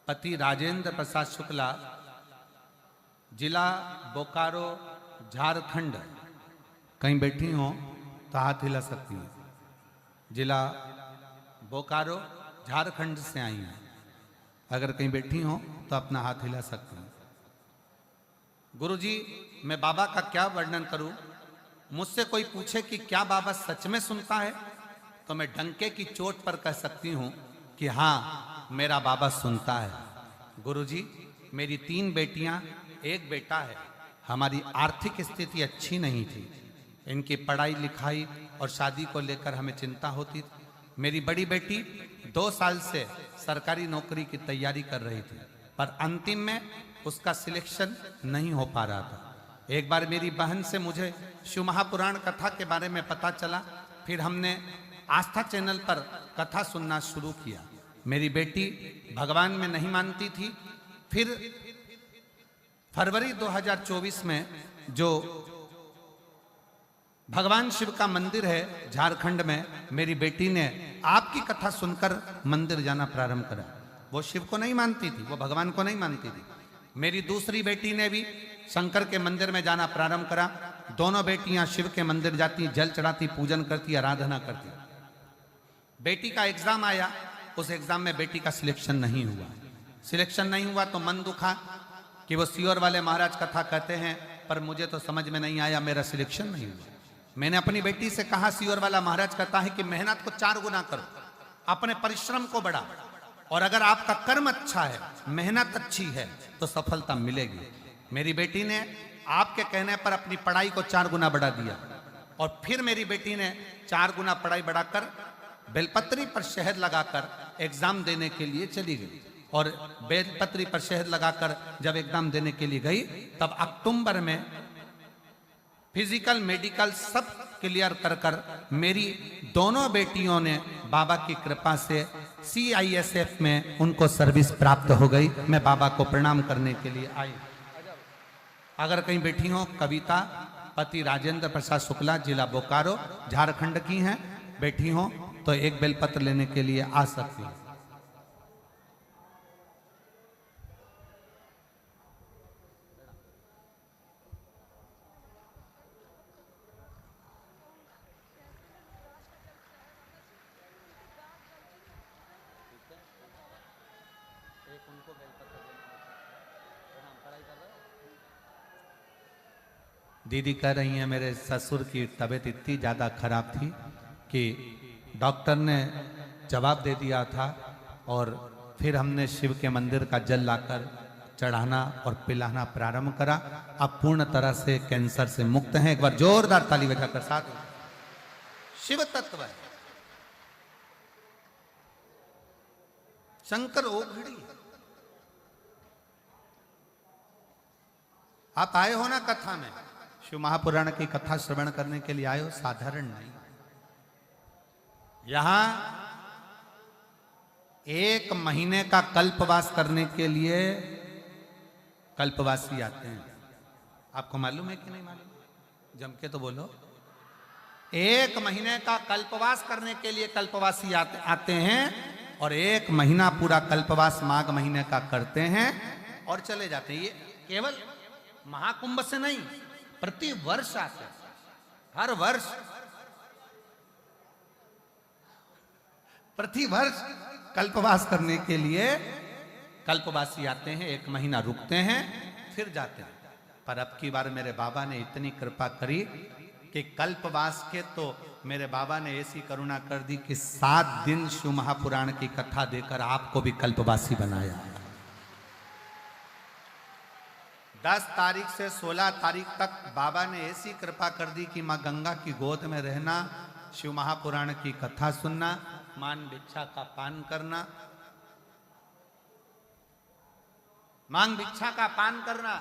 पति राजेंद्र प्रसाद शुक्ला, जिला बोकारो झारखंड। कहीं बैठी हो तो हाथ हिला सकती हैं। जिला बोकारो झारखंड से आई हैं। अगर कहीं बैठी हो तो अपना हाथ हिला सकती हैं। गुरुजी, मैं बाबा का क्या वर्णन करूं? मुझसे कोई पूछे कि क्या बाबा सच में सुनता है, तो मैं डंके की चोट पर कह सकती हूं कि हाँ, मेरा बाबा सुनता है। गुरुजी, मेरी 3 बेटियां, 1 बेटा है। हमारी आर्थिक स्थिति अच्छी नहीं थी। इनकी पढ़ाई लिखाई और शादी को लेकर हमें चिंता होती थी। मेरी बड़ी बेटी 2 साल से सरकारी नौकरी की तैयारी कर रही थी, पर अंतिम में उसका सिलेक्शन नहीं हो पा रहा था। एक बार मेरी बहन से मुझे शिव महापुराण कथा के बारे में पता चला, फिर हमने आस्था चैनल पर कथा सुनना शुरू किया। मेरी बेटी भगवान में नहीं मानती थी। फिर फरवरी 2024 में जो भगवान शिव का मंदिर है झारखंड में, मेरी बेटी ने आपकी कथा सुनकर मंदिर जाना प्रारंभ करा। वो शिव को नहीं मानती थी, वो भगवान को नहीं मानती थी। मेरी दूसरी बेटी ने भी शंकर के मंदिर में जाना प्रारंभ करा। दोनों बेटियां शिव के मंदिर जाती, जल चढ़ाती, पूजन करती, आराधना करती। बेटी का एग्जाम आया, उस एग्जाम में बेटी का सिलेक्शन नहीं हुआ। सिलेक्शन नहीं हुआ तो मन दुखा कि वो सीहोर वाले महाराज कथा कहते हैं, पर मुझे तो समझ में नहीं आया, मेरा सिलेक्शन नहीं हुआ। मैंने अपनी बेटी से कहा, सीहोर वाला महाराज कहता है कि मेहनत को 4 गुना करो, अपने परिश्रम को बढ़ा, और अगर आपका कर्म अच्छा है, मेहनत अच्छी है, तो सफलता मिलेगी। मेरी बेटी ने आपके कहने पर अपनी पढ़ाई को 4 गुना बढ़ा दिया, और फिर मेरी बेटी ने 4 गुना पढ़ाई बढ़ाकर बेलपत्री पर शहद लगाकर एग्जाम देने के लिए चली गई। और बेलपत्री पर शहद लगाकर जब एग्जाम देने के लिए गई, तब अक्टूबर में फिजिकल मेडिकल सब क्लियर कर मेरी दोनों बेटियों ने बाबा की कृपा से CISF में उनको सर्विस प्राप्त हो गई। मैं बाबा को प्रणाम करने के लिए आई। अगर कहीं बैठी हो, कविता पति राजेंद्र प्रसाद शुक्ला, जिला बोकारो, झारखंड की हैं, बैठी हो तो एक बेलपत्र लेने के लिए आ सकती है। दीदी कह रही हैं मेरे ससुर की तबीयत इतनी ज़्यादा खराब थी कि डॉक्टर ने जवाब दे दिया था, और फिर हमने शिव के मंदिर का जल लाकर चढ़ाना और पिलाना प्रारंभ करा। अब पूर्ण तरह से कैंसर से मुक्त हैं। एक बार जोरदार ताली बजाकर साथ। शिव तत्व है, शंकर ओघड़ी। आप आए हो ना कथा में, शिव महापुराण की कथा श्रवण करने के लिए आए हो, साधारण नहीं। यहां 1 महीने का कल्पवास करने के लिए कल्पवासी आते हैं। आपको मालूम है कि नहीं मालूम? जम के तो बोलो। 1 महीने का कल्पवास करने के लिए कल्पवासी आते हैं, और 1 महीना पूरा कल्पवास माघ महीने का करते हैं और चले जाते हैं। ये केवल महाकुंभ से नहीं, प्रति वर्ष आते हैं। हर वर्ष, प्रति वर्ष कल्पवास करने के लिए कल्पवासी आते हैं। 1 महीना रुकते हैं, फिर जाते हैं। पर अब की बार मेरे बाबा ने इतनी कृपा करी कि कल्पवास के तो मेरे बाबा ने ऐसी करुणा कर दी कि 7 दिन शिव महापुराण की कथा देकर आपको भी कल्पवासी बनाया। 10 तारीख से 16 तारीख तक बाबा ने ऐसी कृपा कर दी कि माँ गंगा की गोद में रहना, शिव महापुराण की कथा सुनना, मान भिक्षा का पान करना, मांग भिक्षा का पान करना,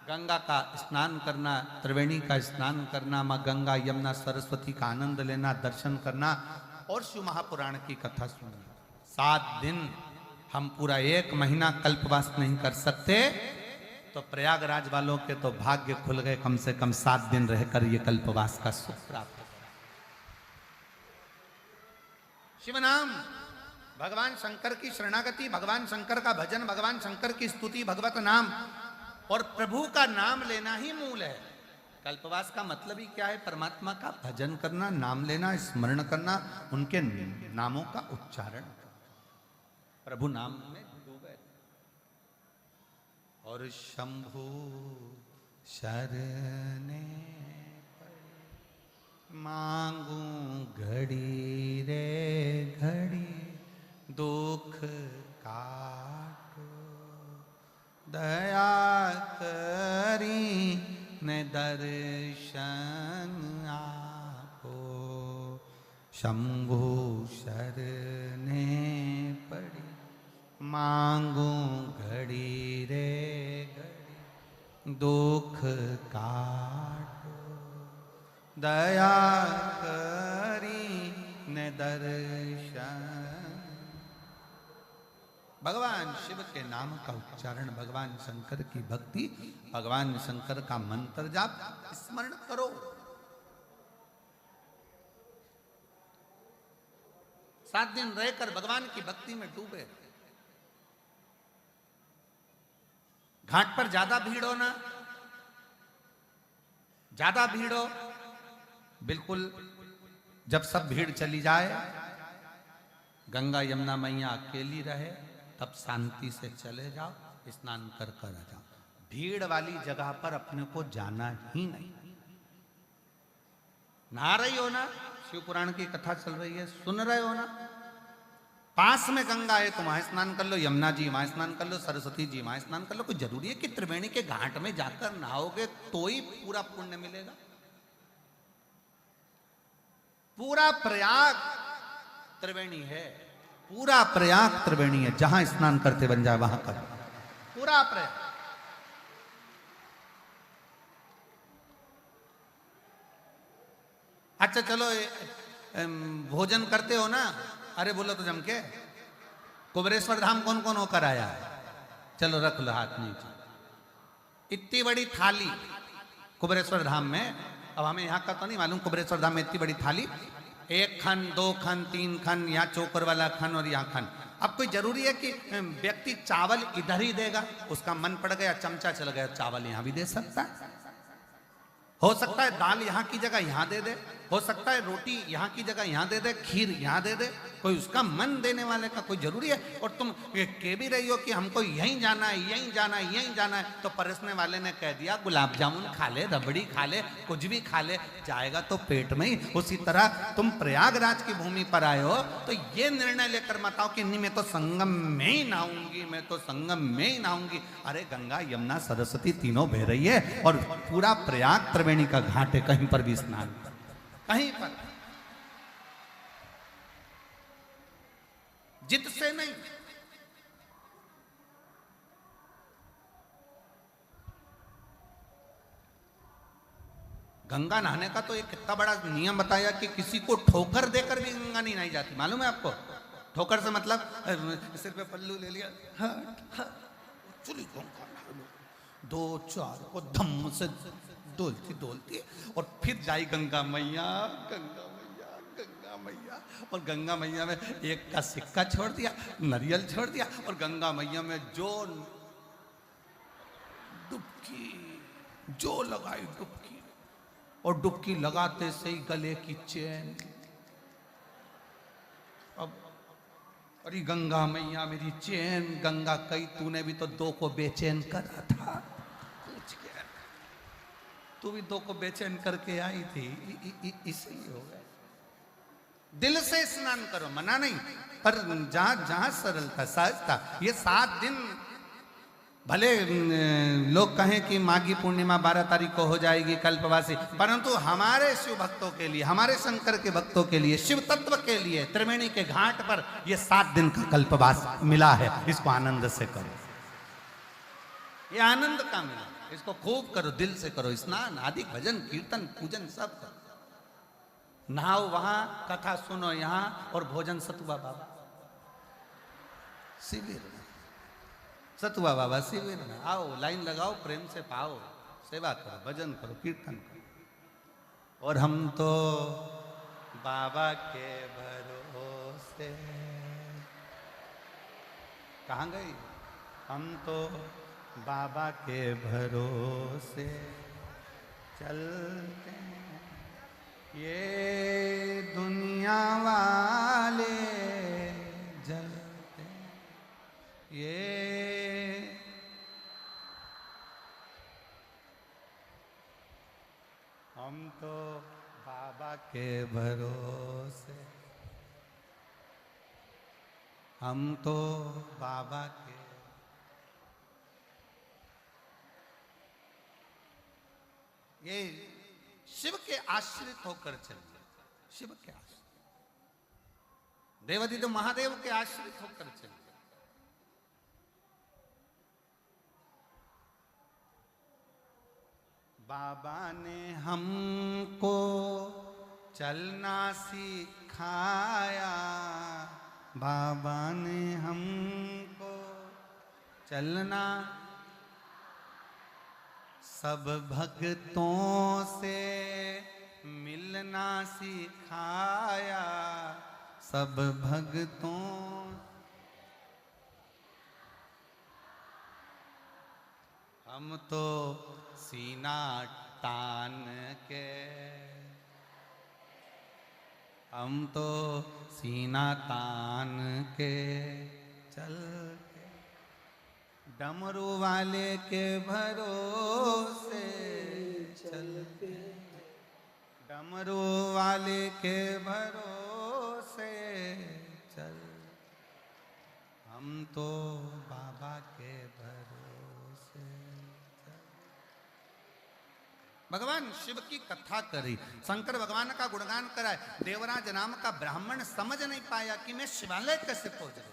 गंगा का स्नान करना, त्रिवेणी का स्नान करना, माँ गंगा यमुना सरस्वती का आनंद लेना, दर्शन करना और शिव महापुराण की कथा सुनना। 7 दिन हम पूरा 1 महीना कल्पवास नहीं कर सकते, तो प्रयागराज वालों के तो भाग्य खुल गए। कम से कम 7 दिन रहकर ये कल्पवास का सुख प्राप्त। शिव नाम, भगवान शंकर की शरणागति, भगवान शंकर का भजन, भगवान शंकर की स्तुति, भगवत नाम और प्रभु का नाम लेना ही मूल है। कल्पवास का मतलब ही क्या है? परमात्मा का भजन करना, नाम लेना, स्मरण करना, उनके नामों का उच्चारण करना, प्रभु नाम में डूबे। और शंभु शरणे मांगू घड़ी रे घड़ी, दुख काटो दया करी ने दर्शन आपो। शंभु शरणे घड़ी, मांगू घड़ी रे घड़ी, दुख काटो दया करी ने दर्शन। भगवान शिव के नाम का उच्चारण, भगवान शंकर की भक्ति, भगवान शंकर का मंत्र जाप स्मरण करो। सात दिन रहकर भगवान की भक्ति में डूबे। घाट पर ज्यादा भीड़ हो ना, ज्यादा भीड़ हो, बिल्कुल जब सब भीड़ चली जाए, गंगा यमुना मैया अकेली रहे, तब शांति से चले जाओ, स्नान कर कर आ जाओ। भीड़ वाली जगह पर अपने को जाना ही नहीं। नहा रही हो ना, शिव पुराण की कथा चल रही है, सुन रहे हो ना, पास में गंगा है तो वहां स्नान कर लो, यमुना जी वहां स्नान कर लो, सरस्वती जी वहां स्नान कर लो। कोई जरूरी है कि त्रिवेणी के घाट में जाकर नहाओगे तो ही पूरा पुण्य मिलेगा? पूरा प्रयाग त्रिवेणी है, पूरा प्रयाग त्रिवेणी है, जहां स्नान करते बन जाए वहां कर, पूरा प्रयाग। अच्छा चलो, भोजन करते हो ना, अरे बोलो तो जम के, कुबेरेश्वर धाम कौन कौन होकर आया है? चलो रख लो हाथ नीचे। इतनी बड़ी थाली कुबेरेश्वर धाम में, अब हमें यहाँ का तो नहीं मालूम, कुबेरेश्वर धाम में इतनी बड़ी थाली, एक खन, दो खन, तीन खन, यहाँ चोकर वाला खन और यहाँ खन। अब कोई जरूरी है कि व्यक्ति चावल इधर ही देगा? उसका मन पड़ गया, चमचा चल गया, चावल यहाँ भी दे सकता है। हो सकता है दाल यहाँ की जगह यहाँ दे दे, हो सकता है रोटी यहाँ की जगह यहाँ दे दे, खीर यहाँ दे दे। कोई उसका मन देने वाले का कोई जरूरी है? और तुम कह भी रही हो कि हमको यहीं जाना है, यहीं जाना है, यहीं जाना है, तो परोसने वाले ने कह दिया गुलाब जामुन खा ले, रबड़ी खा ले, कुछ भी खा ले, जाएगा तो पेट में ही। उसी तरह तुम प्रयागराज की भूमि पर आए हो तो ये निर्णय लेकर मत आओ कि नहीं मैं तो संगम में ही नहाऊंगी, मैं तो संगम में ही नहाऊंगी। अरे गंगा यमुना सरस्वती तीनों बह रही है और पूरा प्रयाग त्रिवेणी का घाट है, कहीं पर भी स्नान, कहीं पर जिद से नहीं। गंगा नहाने का तो एक कितना बड़ा नियम बताया कि किसी को ठोकर देकर भी गंगा नहीं नहाई जाती, मालूम है आपको? ठोकर से मतलब सिर पे पल्लू ले लिया, चली गंगा दो चार को धम्म से डोलती डोलती और फिर जाई गंगा मैया, गंगा मैया, गंगा मैया। और गंगा मैया में एक का सिक्का छोड़ दिया, नारियल छोड़ दिया, और गंगा मैया में जो डुबकी जो लगाई डुबकी, और डुबकी लगाते से ही गले की चैन। अब अरे गंगा मैया मेरी चैन, गंगा कई तूने भी तो दो को बेचैन करा था, तू भी दो को बेचैन करके आई थी, इसलिए हो गए। दिल से स्नान करो, मना नहीं, पर जहां जहां सरलता सहजता। ये 7 दिन भले लोग कहें कि माघी पूर्णिमा 12 तारीख को हो जाएगी कल्पवासी, परंतु हमारे शिव भक्तों के लिए, हमारे शंकर के भक्तों के लिए, शिव तत्व के लिए त्रिवेणी के घाट पर ये 7 दिन का कल्पवास मिला है। इसको आनंद से करो, ये आनंद का मिला, इसको खूब करो, दिल से करो, स्नान आदि भजन कीर्तन पूजन सब करो। नहाओ वहां, कथा सुनो यहाँ, और भोजन सतुआ बाबा शिविर में, सतुआ बाबा शिविर में आओ, लाइन लगाओ, प्रेम से पाओ, सेवा करो, भजन करो, कीर्तन करो। और हम तो बाबा के भरोसे, कहाँ गई? हम तो बाबा के भरोसे चलते हैं, ये दुनिया वाले जलते हैं, ये हम तो बाबा के भरोसे, हम तो बाबा के, ये शिव के आश्रित होकर चलिए, शिव के आश्रित। देवादिदेव महादेव के आश्रित होकर चले। बाबा ने हमको चलना सिखाया, बाबा ने हमको चलना, सब भक्तों से मिलना सिखाया, सब भक्तों। हम तो सीना तान के, हम तो सीना तान के चल के, डमरू वाले के भरोसे चल के, डमरू वाले के भरोसे चल, हम तो बाबा के भरोसे चल। भगवान शिव की कथा करी, शंकर भगवान का गुणगान कराए। देवराज नाम का ब्राह्मण समझ नहीं पाया कि मैं शिवालय कैसे पहुंच गया,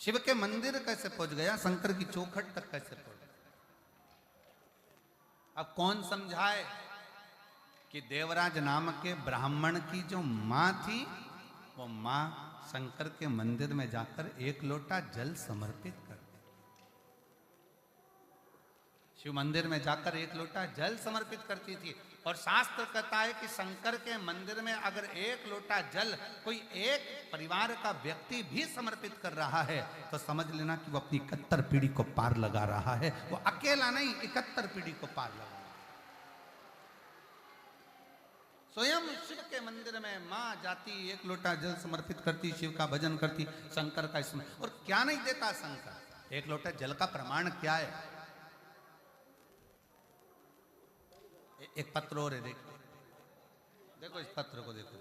शिव के मंदिर कैसे पहुंच गया, शंकर की चौखट तक कैसे पहुंच गया। अब कौन समझाए कि देवराज नाम के ब्राह्मण की जो मां थी, वो मां शंकर के मंदिर में जाकर एक लोटा जल समर्पित कर, शिव मंदिर में जाकर एक लोटा जल समर्पित करती थी। और शास्त्र कहता है कि शंकर के मंदिर में अगर एक लोटा जल कोई एक परिवार का व्यक्ति भी समर्पित कर रहा है तो समझ लेना कि वो अपनी 71 पीढ़ी को पार लगा रहा है। वो अकेला नहीं, 71 पीढ़ी को पार लगा। स्वयं शिव के मंदिर में मां जाती, एक लोटा जल समर्पित करती, शिव का भजन करती, शंकर का स्मरण। और क्या नहीं देता शंकर, एक लोटा जल का प्रमाण क्या है? एक पत्र और है, देखो देखो इस पत्र को देखो।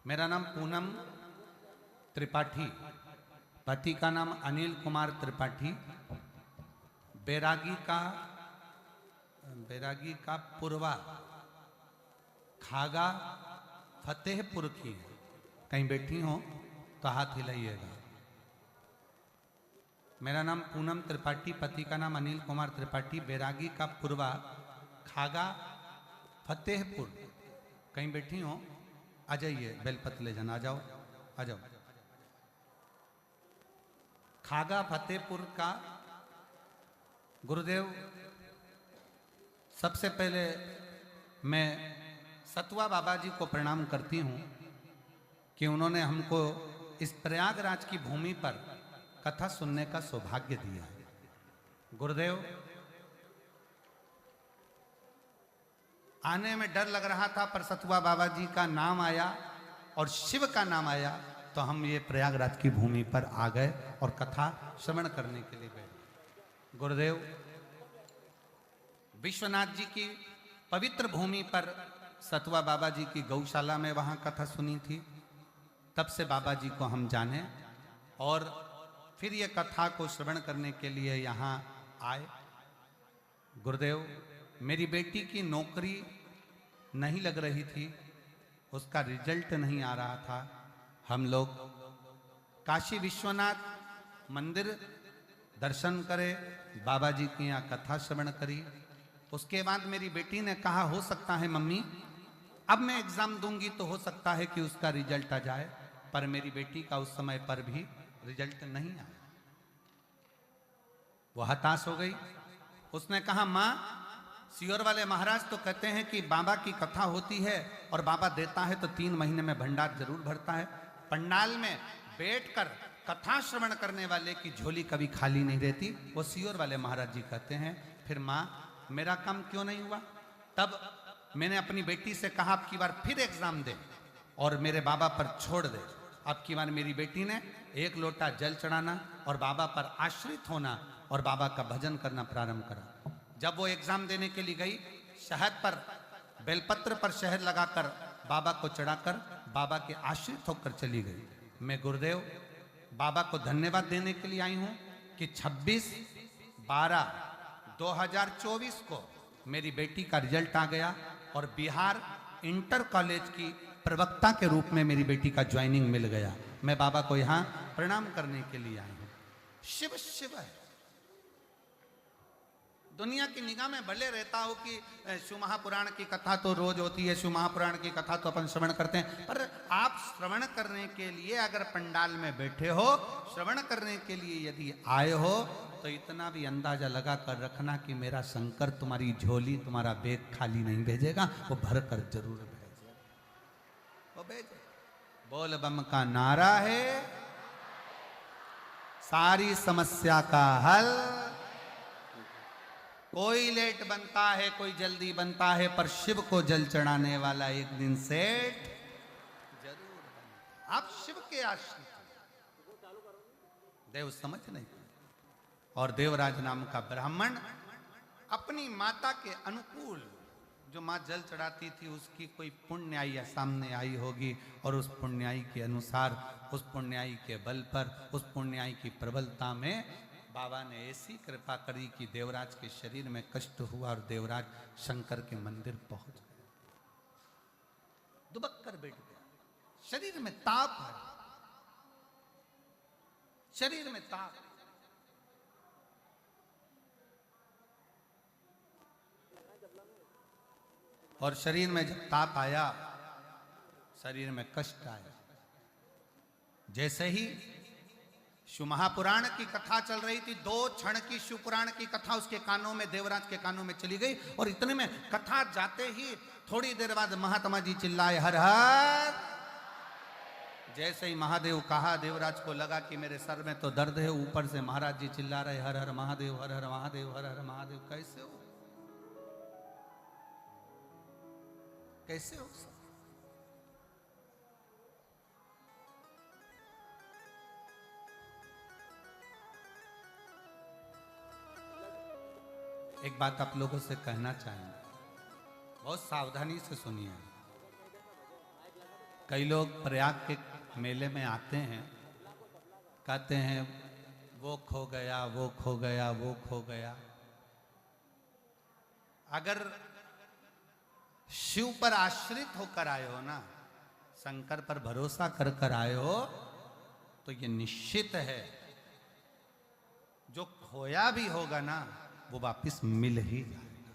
मेरा नाम पूनम त्रिपाठी, पति का नाम अनिल कुमार त्रिपाठी, बैरागी का पुरवा, खागा फतेहपुर की। कहीं बैठी हो तो हाथ हिलाइएगा। मेरा नाम पूनम त्रिपाठी, पति का नाम अनिल कुमार त्रिपाठी, बैरागी का पुरवा, खागा फतेहपुर। कहीं बैठी हो आ जाइए, बेलपत्र ले जाना, आ जाओ आ जाओ। खागा फतेहपुर का गुरुदेव, सबसे पहले मैं सतुआ बाबा जी को प्रणाम करती हूँ कि उन्होंने हमको इस प्रयागराज की भूमि पर कथा सुनने का सौभाग्य दिया है। गुरुदेव, आने में डर लग रहा था पर सतुआ बाबा जी का नाम आया और शिव का नाम आया तो हम ये प्रयागराज की भूमि पर आ गए और कथा श्रवण करने के लिए बैठे। गुरुदेव, विश्वनाथ जी की पवित्र भूमि पर सतुआ बाबा जी की गौशाला में वहाँ कथा सुनी थी। तब से बाबा जी को हम जाने और फिर ये कथा को श्रवण करने के लिए यहाँ आए। गुरुदेव, मेरी बेटी की नौकरी नहीं लग रही थी, उसका रिजल्ट नहीं आ रहा था। हम लोग काशी विश्वनाथ मंदिर दर्शन करे, बाबा जी की यहाँ कथा श्रवण करी। उसके बाद मेरी बेटी ने कहा, हो सकता है मम्मी अब मैं एग्जाम दूंगी तो हो सकता है कि उसका रिजल्ट आ जाए, पर मेरी बेटी का उस समय पर भी रिजल्ट नहीं आया। वो हताश हो गई। उसने कहा, माँ सियोर वाले महाराज तो कहते हैं कि बाबा की कथा होती है और बाबा देता है तो 3 महीने में भंडार जरूर भरता है। पंडाल में बैठकर कथा श्रवण करने वाले की झोली कभी खाली नहीं रहती, वो सियोर वाले महाराज जी कहते हैं। फिर माँ मेरा काम क्यों नहीं हुआ? तब मैंने अपनी बेटी से कहा, अब की बार फिर एग्जाम दे और मेरे बाबा पर छोड़ दे। अब की बार मेरी बेटी ने 1 लोटा जल चढ़ाना और बाबा पर आश्रित होना और बाबा का भजन करना प्रारंभ करा। जब वो एग्जाम देने के लिए गई, शहद पर बेलपत्र पर शहद लगाकर बाबा को चढ़ाकर बाबा के आश्रित होकर चली गई। मैं गुरुदेव बाबा को धन्यवाद देने के लिए आई हूं कि 26/12/2024 को मेरी बेटी का रिजल्ट आ गया और बिहार इंटर कॉलेज की प्रवक्ता के रूप में मेरी बेटी का ज्वाइनिंग मिल गया। मैं बाबा को यहां प्रणाम करने के लिए आई हूं। शिव शिव है। दुनिया की निगाह में भले रहता हो कि शिव महापुराण की कथा तो रोज होती है, शिव महापुराण की कथा तो अपन श्रवण करते हैं, पर आप श्रवण करने के लिए अगर पंडाल में बैठे हो, श्रवण करने के लिए यदि आए हो, तो इतना भी अंदाजा लगा कर रखना कि मेरा शंकर तुम्हारी झोली, तुम्हारा बैग खाली नहीं भेजेगा, वो भर कर जरूर भेजेगा। वो भेजे। बोल बम का नारा है, सारी समस्या का हल। कोई लेट बनता है, कोई जल्दी बनता है, पर शिव को जल चढ़ाने वाला एक दिन सेठ जरूर बनता। आप शिव के आश्रित, देव समझ नहीं। और देवराज नाम का ब्राह्मण अपनी माता के अनुकूल, जो माँ जल चढ़ाती थी उसकी कोई पुण्याई या सामने आई होगी, और उस पुण्याई के अनुसार, उस पुण्याई के बल पर, उस पुण्याई की प्रबलता में बाबा ने ऐसी कृपा करी कि देवराज के शरीर में कष्ट हुआ और देवराज शंकर के मंदिर पहुंच गए। दुबक कर बैठ गया। शरीर में ताप है, शरीर में ताप। और शरीर में जब ताप आया, शरीर में कष्ट आया। जैसे ही शिव महापुराण की कथा चल रही थी, 2 क्षण की शिव पुराण की कथा उसके कानों में, देवराज के कानों में चली गई, और इतने में कथा जाते ही थोड़ी देर बाद महात्मा जी चिल्लाए, हर हर। जैसे ही महादेव कहा, देवराज को लगा कि मेरे सर में तो दर्द है, ऊपर से महाराज जी चिल्ला रहे, हर हर महादेव, हर हर महादेव, हर हर महादेव। कैसे हो, कैसे हो सब? एक बात आप लोगों से कहना चाहेंगे, बहुत सावधानी से सुनिए। कई लोग प्रयाग के मेले में आते हैं, कहते हैं वो खो गया, वो खो गया, वो खो गया। अगर शिव पर आश्रित होकर आए हो ना, शंकर पर भरोसा कर कर आए हो, तो ये निश्चित है जो खोया भी होगा ना, वो वापिस मिल ही जाएगा।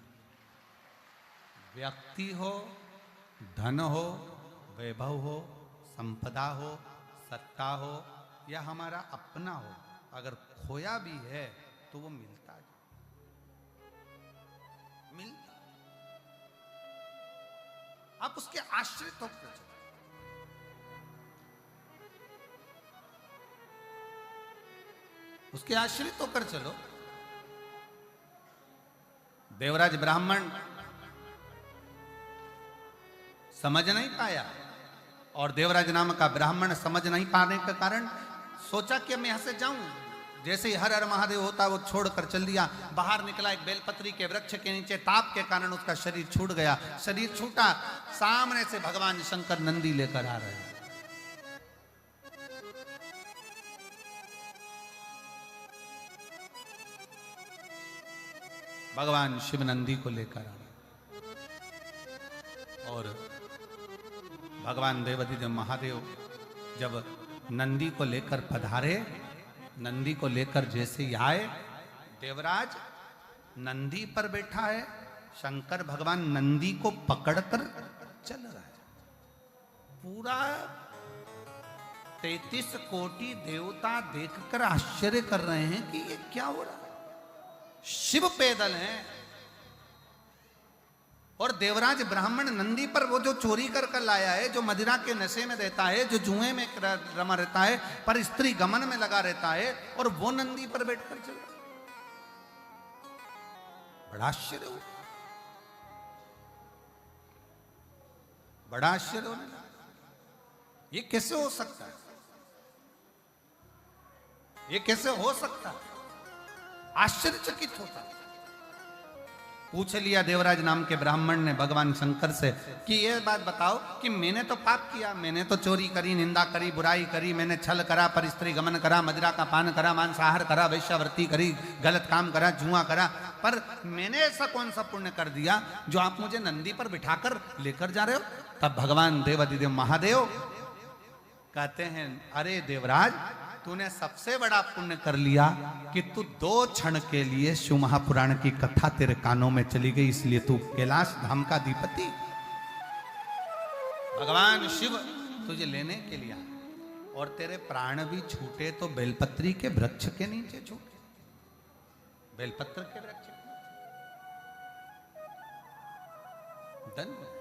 व्यक्ति हो, धन हो, वैभव हो, संपदा हो, सत्ता हो, या हमारा अपना हो, अगर खोया भी है तो वो मिलता है, मिलता। आप उसके आश्रित होकर चलो। उसके आश्रित होकर चलो। देवराज ब्राह्मण समझ नहीं पाया, और देवराज नाम का ब्राह्मण समझ नहीं पाने के कारण सोचा कि मैं यहां से जाऊं। जैसे ही हर हर महादेव होता वो छोड़कर चल दिया। बाहर निकला, एक बेलपत्री के वृक्ष के नीचे ताप के कारण उसका शरीर छूट गया। शरीर छूटा, सामने से भगवान शंकर नंदी लेकर आ रहे हैं। भगवान शिव नंदी को लेकर आए, और भगवान देवाधिदेव महादेव जब नंदी को लेकर पधारे, नंदी को लेकर जैसे ही आए, देवराज नंदी पर बैठा है, शंकर भगवान नंदी को पकड़कर चल रहा है। पूरा 33 कोटि देवता देखकर आश्चर्य कर रहे हैं कि ये क्या हो रहा है। शिव पैदल हैं, और देवराज ब्राह्मण नंदी पर, वो जो चोरी कर कर लाया है, जो मदिरा के नशे में रहता है, जो जुए में रमा रहता है, पर स्त्री गमन में लगा रहता है, और वो नंदी पर बैठकर चल रहा। बड़ा आश्चर्य हो, बड़ा आश्चर्य होने लगा। ये कैसे हो सकता है, ये कैसे हो सकता है? आश्चर्यचकित होता। पूछ लिया देवराज नाम के ब्राह्मण ने भगवान शंकर से कि ये बात बताओ कि मैंने तो पाप किया, मैंने तो चोरी करी, निंदा करी, बुराई करी, मैंने छल करा, परिस्त्री गमन करा, मदिरा का पान करा, मांसाहार करा, वैश्यावृत्ति करी, गलत काम करा, जुआ करा, पर मैंने ऐसा कौन सा पुण्य कर दिया जो आप मुझे नंदी पर बिठाकर लेकर जा रहे हो? तब भगवान देवादिदेव महादेव कहते हैं, अरे देवराज, तूने सबसे बड़ा पुण्य कर लिया कि तू 2 क्षण के लिए शिव महापुराण की कथा तेरे कानों में चली गई, इसलिए तू कैलाश धाम का अधिपति। भगवान शिव तुझे लेने के लिए आए और तेरे प्राण भी छूटे तो बेलपत्री के वृक्ष के नीचे छूटे, बेलपत्र के वृक्ष। धन्य